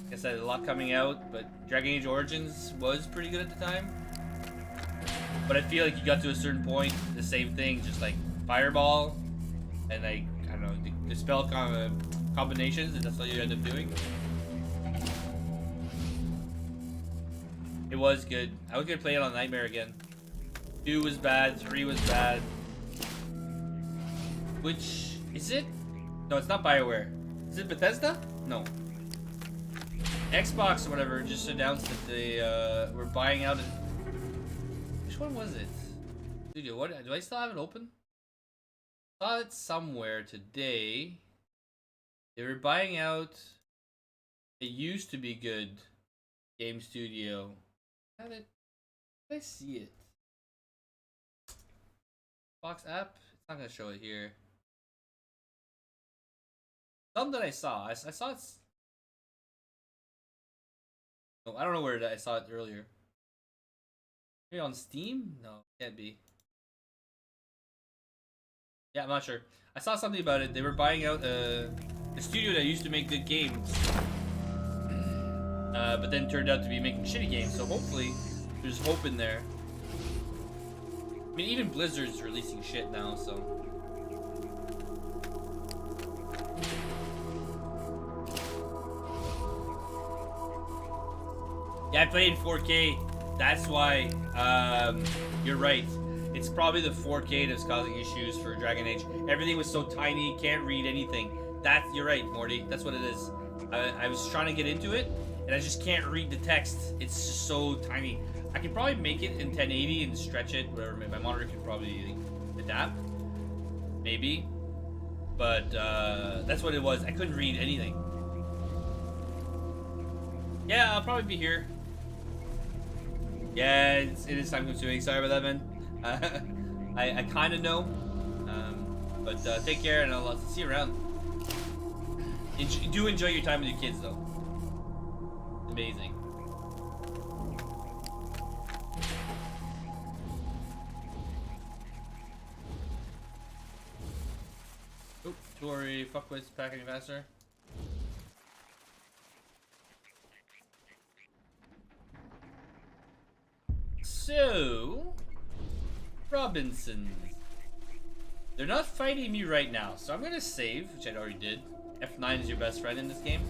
I guess I had a lot coming out, but Dragon Age Origins was pretty good at the time. But I feel like you got to a certain point, the same thing, just like Fireball, and like, I don't know, the spell combinations, and that's all you end up doing. It was good. I was gonna play it on Nightmare again. 2 was bad, 3 was bad. Which, is it? No, it's not BioWare. Is it Bethesda? No. Xbox or whatever just announced that they were buying out. Which one was it? Dude, what? Do I still have it open? I saw it somewhere today. They were buying out. It used to be good game studio. How did I see it? Box app? It's not gonna show it here. Something that I saw. I saw it. No, I don't know where I saw it earlier. Maybe on Steam? No, can't be. Yeah, I'm not sure. I saw something about it. They were buying out a studio that used to make good games. But then turned out to be making shitty games, so hopefully there's hope in there. I mean, even Blizzard's releasing shit now, so. Yeah, I played in 4K. That's why, you're right. It's probably the 4K that's causing issues for Dragon Age. Everything was so tiny, can't read anything. You're right, Morty. That's what it is. I was trying to get into it, and I just can't read the text. It's just so tiny. I can probably make it in 1080 and stretch it, whatever. My monitor can probably adapt, maybe. But that's what it was. I couldn't read anything. Yeah, I'll probably be here. Yeah, it is time consuming. Sorry about that, man. I kind of know. But take care, and I'll see you around. Do enjoy your time with your kids, though. Amazing. Oop, Tory, fuckwits, packing faster. So, Robinsons. They're not fighting me right now, so I'm gonna save, which I already did. F9 is your best friend in this game.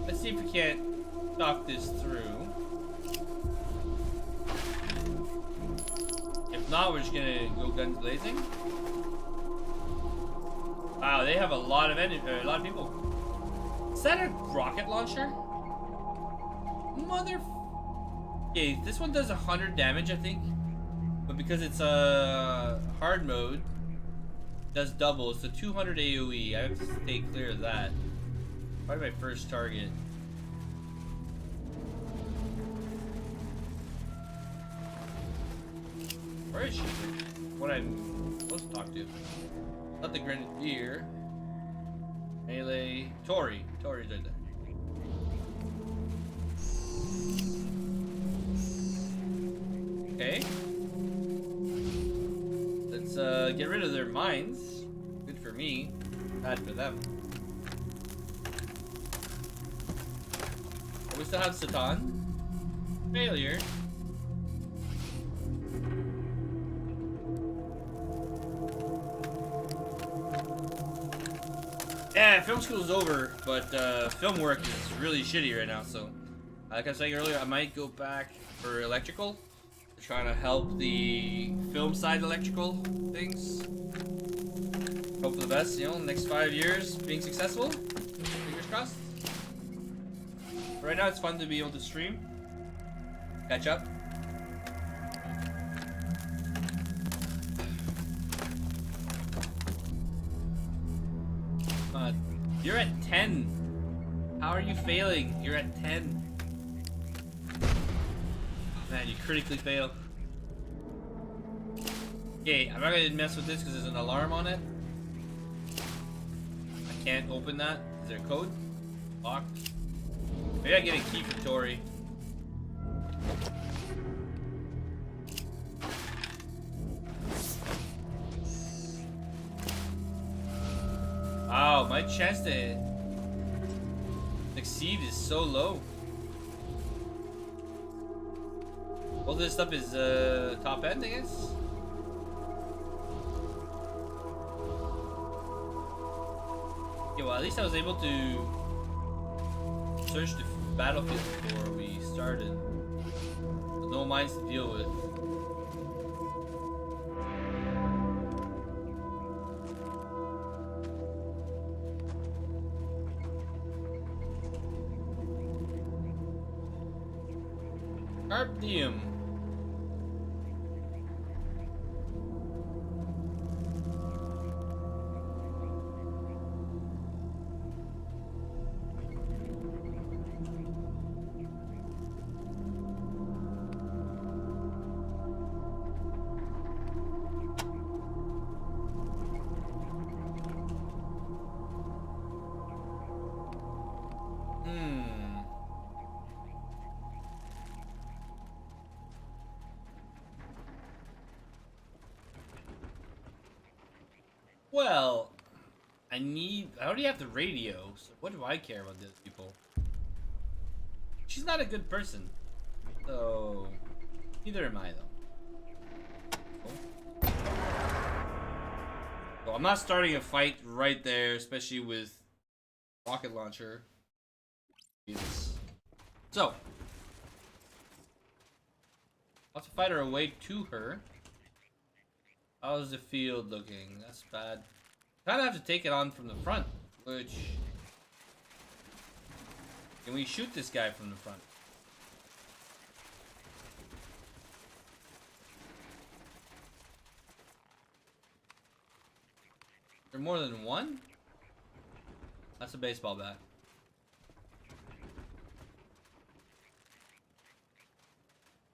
Let's see if we can't talk this through. If not, we're just gonna go guns blazing. Wow, they have a lot of people. Is that a rocket launcher? Mother. Okay, this one does 100 damage, I think, but because it's a hard mode, it does double. It's a 200 AOE. I have to stay clear of that. Probably my first target. Where is she? What I'm supposed to talk to? Not the Grenadier. Melee. Tori's right there. Okay. Let's get rid of their mines. Good for me. Bad for them. Oh, we still have Satan. Failure. Yeah, film school's over, but film work is really shitty right now, so like I was saying earlier, I might go back for electrical. Trying to help the film side electrical things. Hope for the best, you know, next 5 years being successful. Fingers crossed. Right now it's fun to be able to stream. Catch up. You're at 10. How are you failing? You're at 10. Man, you critically fail. Okay, I'm not gonna mess with this because there's an alarm on it. I can't open that. Is there a code? Locked. Maybe I get a key for Tori. Wow, my chance to succeed is so low. All this stuff is top end, I guess. Okay, well at least I was able to search the battlefield before we started. With no mines to deal with. Carp diem. Well, I already have the radio, so what do I care about those people? She's not a good person, so neither am I, though. So I'm not starting a fight right there, especially with rocket launcher. Jesus. So, let's fight our way to her. How's the field looking? That's bad. Kind of have to take it on from the front, which... Can we shoot this guy from the front? Is there more than one? That's a baseball bat.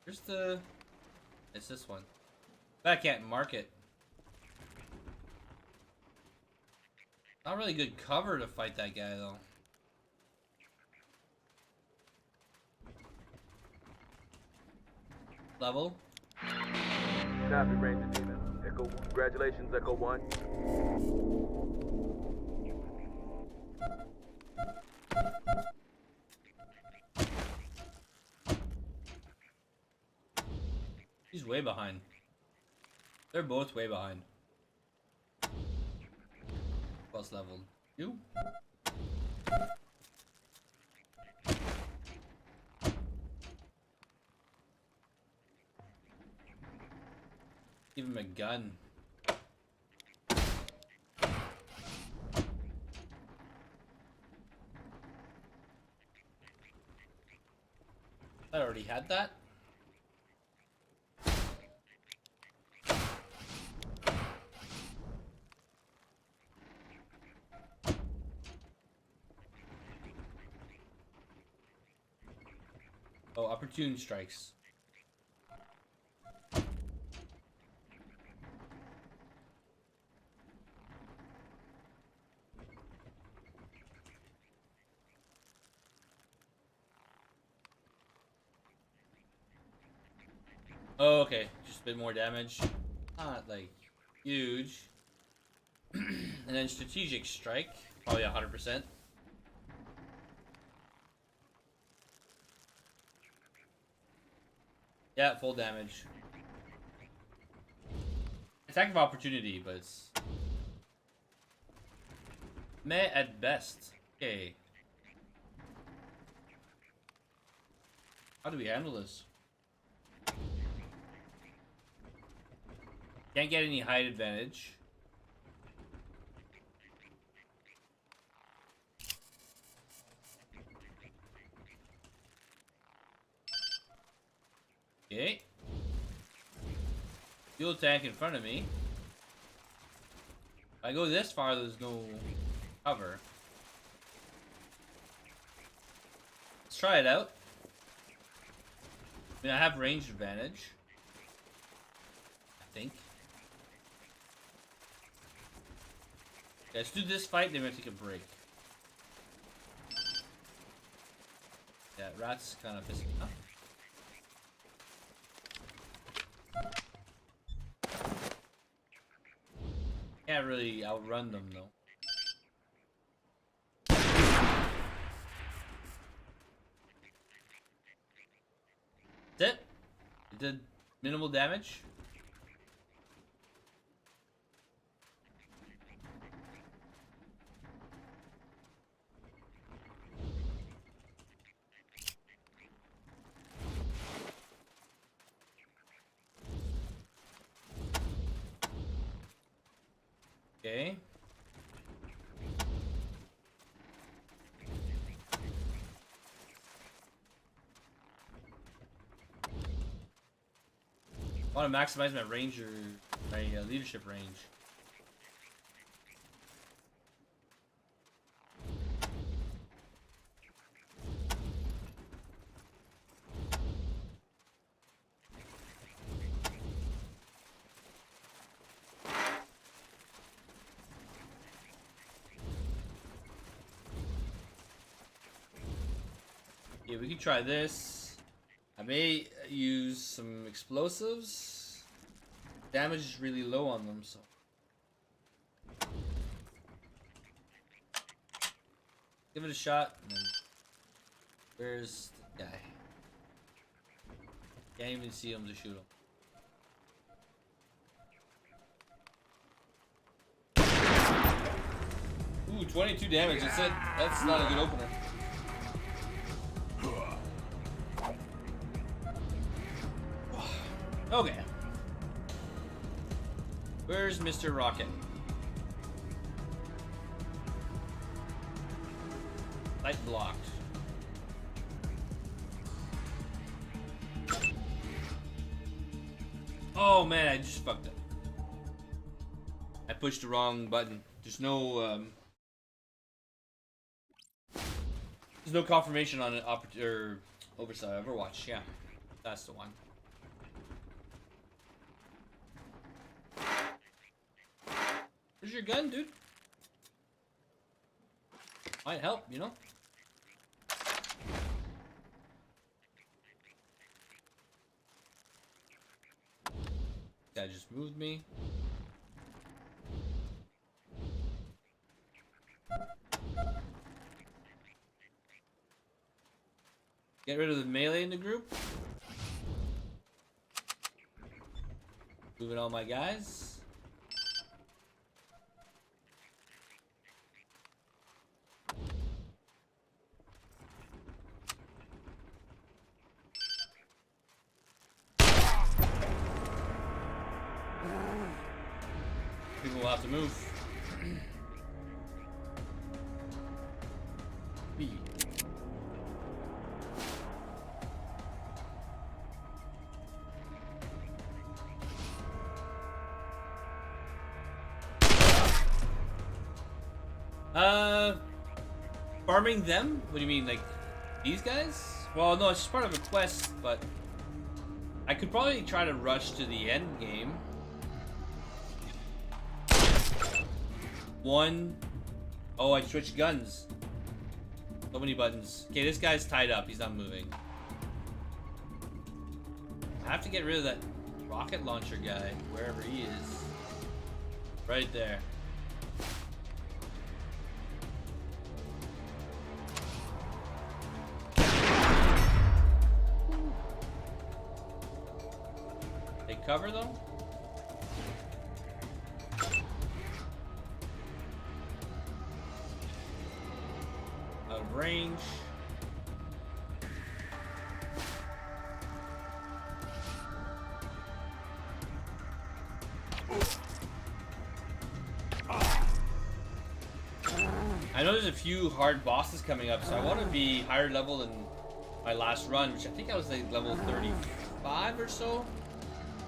Here's the... It's this one. I can't mark it. Not really good cover to fight that guy, though. Level. Copy, Ranger Demon. Echo 1. Congratulations, Echo 1. He's way behind. They're both way behind. Plus leveled. You? Give him a gun. I already had that. Oh, opportune strikes. Oh, okay, just a bit more damage. Not like huge. And then strategic strike, probably 100%. Yeah, full damage. Attack of opportunity, but it's meh at best. Okay. How do we handle this? Can't get any height advantage. Okay. Fuel tank in front of me. If I go this far, there's no cover. Let's try it out. I mean, I have range advantage. I think. Okay, let's do this fight, then we're gonna take a break. Yeah, rat's kind of pissing me off. Can't really outrun them though. That's it. It did minimal damage. Okay. I want to maximize my ranger, my leadership range. Yeah, we can try this. I may use some explosives. Damage is really low on them, so. Give it a shot. And then where's the guy? Can't even see him to shoot him. Ooh, 22 damage. That's it. That's not a good opener. Okay. Where's Mr. Rocket? Light blocked. Oh man, I just fucked up. I pushed the wrong button. There's no there's no confirmation on it. Or oversight. Overwatch. Yeah, that's the one. Where's your gun, dude? Might help, you know? Guy just moved me. Get rid of the melee in the group. Moving all my guys. we'll have to move. B. Farming them? What do you mean, like these guys? Well, no, it's just part of a quest, but I could probably try to rush to the end game. One. Oh, I switched guns. So many buttons. Okay, this guy's tied up. He's not moving. I have to get rid of that rocket launcher guy, wherever he is. Right there. Take cover though? Out of range. I know there's a few hard bosses coming up, so I want to be higher level than my last run, which I think I was like level 35 or so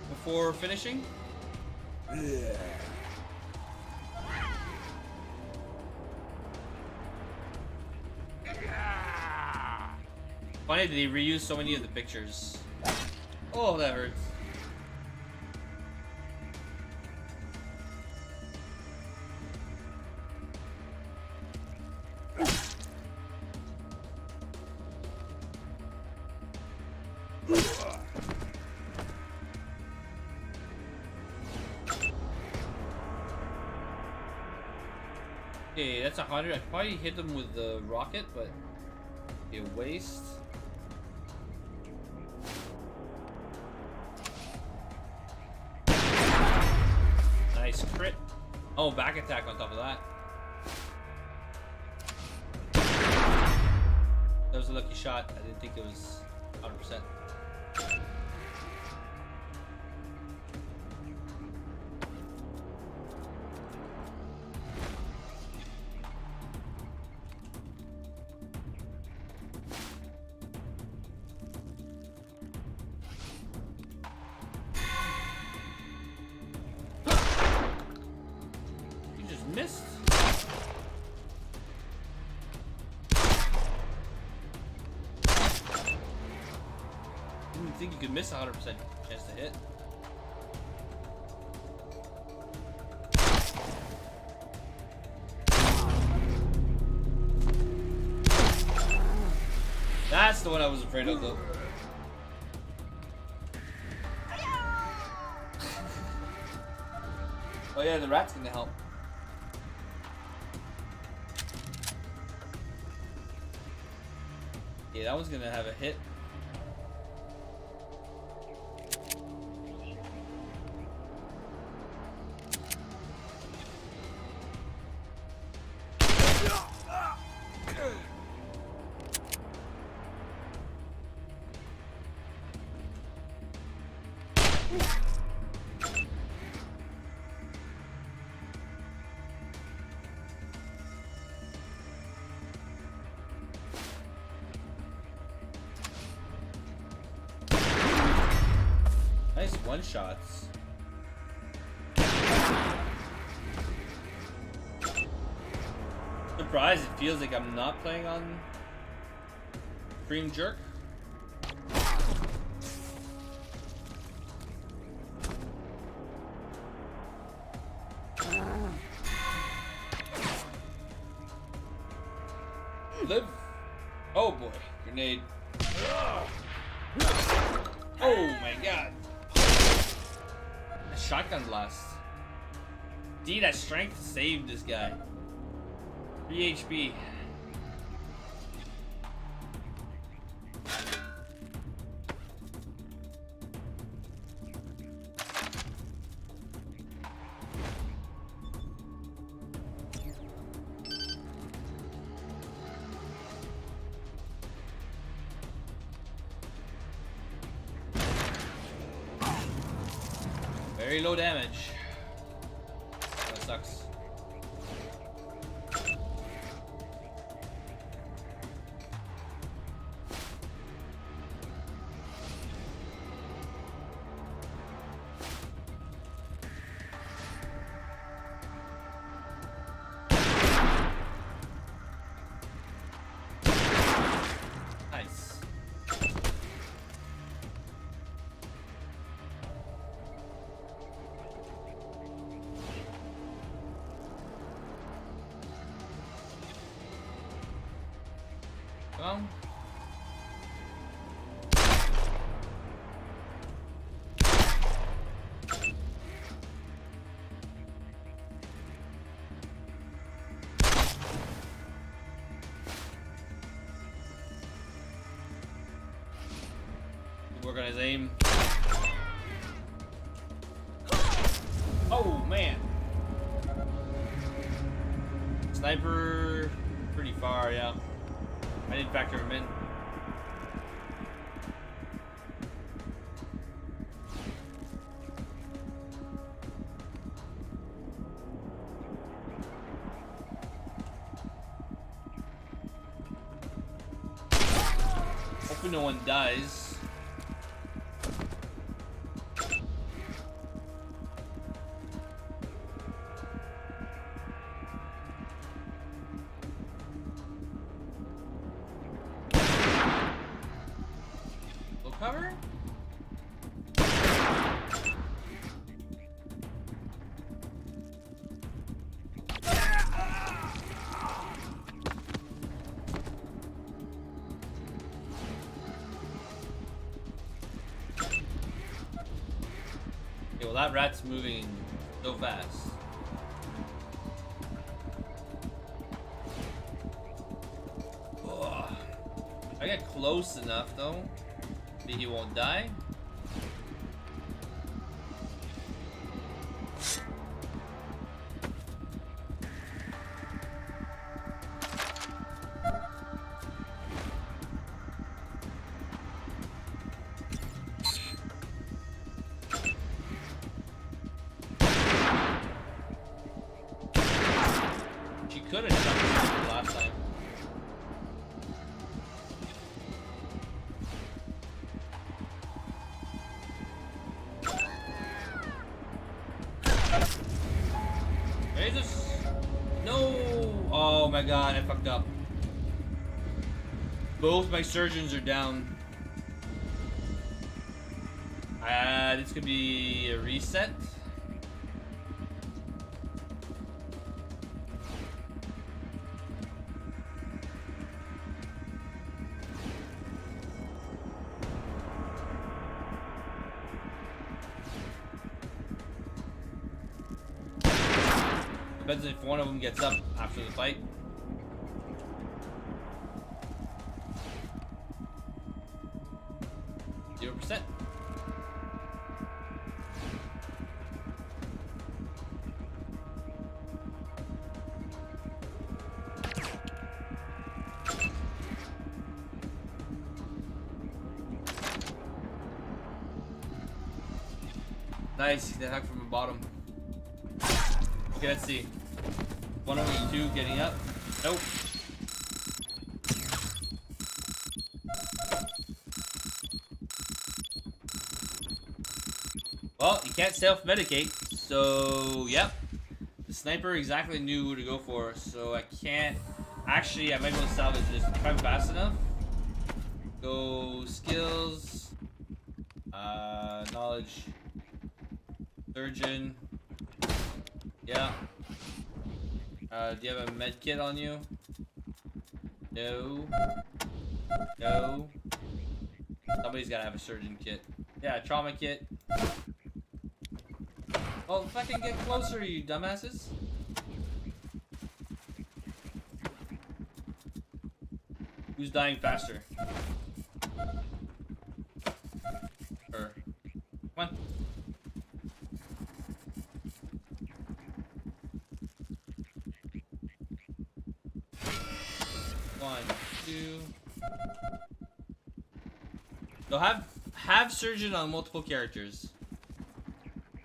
before finishing. Funny that they reuse so many of the pictures. Oh, that hurts. Okay, that's 100. I could probably hit them with the rocket, but be a waste. Nice crit. Oh, back attack on top of that. That was a lucky shot. I didn't think it was 100%. Missed. Didn't think you could miss 100% chance to hit. That's the one I was afraid of, though. Oh yeah, the rat's gonna help. Yeah, that one's gonna have a hit. Nice one-shots. Surprised it feels like I'm not playing on Stream Jerk. Live. Oh boy, grenade. Oh my god. A shotgun blast. D, that strength saved this guy. 3 HP. Very low damage. That's sucks. Nice. Come on. Work on his aim. Oh man. Sniper pretty far, yeah. I didn't factor him in. Hopefully no one dies. Cover? Okay, well that rat's moving so fast. Ugh. I get close enough though. Maybe he won't die. She could have shot me last time. Jesus! No! Oh my god, I fucked up. Both my surgeons are down. This could be a reset. Depends if one of them gets up after the fight. %. Nice, they attack from the bottom. Okay, let's see. One of the two getting up. Nope. Well, you can't self-medicate, so yep. The sniper exactly knew who to go for, so I can't. Actually, I might be able to salvage this if I'm fast enough. Go skills, knowledge, surgeon. Yeah. Do you have a med kit on you? No. No. Somebody's gotta have a surgeon kit. Yeah, a trauma kit. Oh, fucking get closer, you dumbasses. Who's dying faster? Her. Come on. One, two. So have surgeon on multiple characters.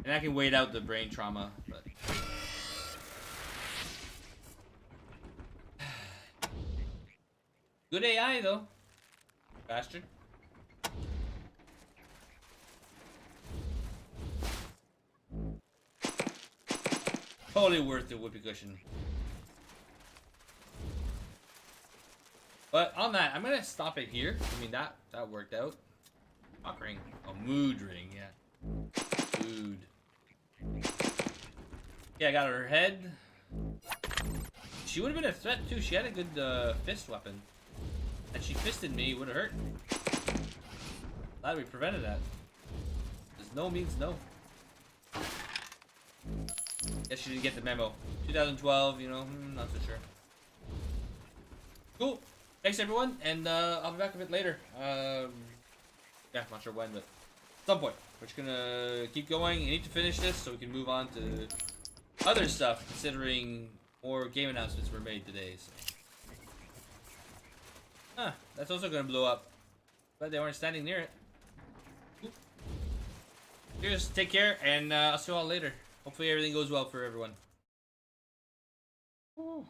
And I can wait out the brain trauma, but Good AI though. Bastard. Totally worth the whoopee cushion. But on that, I'm gonna stop it here. I mean that worked out. Cock ring. Oh, mood ring, yeah. Mood. Yeah, I got her head. She would have been a threat too. She had a good fist weapon. And she fisted me, would have hurt. Glad we prevented that. Because no means no. Guess she didn't get the memo. 2012, you know, not so sure. Cool. Thanks everyone, and I'll be back a bit later. Yeah, not sure when, but at some point. We're just gonna keep going. I need to finish this so we can move on to other stuff, considering more game announcements were made today. So. Huh, that's also gonna blow up. But they weren't standing near it. Cool. Cheers, take care, and I'll see you all later. Hopefully everything goes well for everyone. Ooh.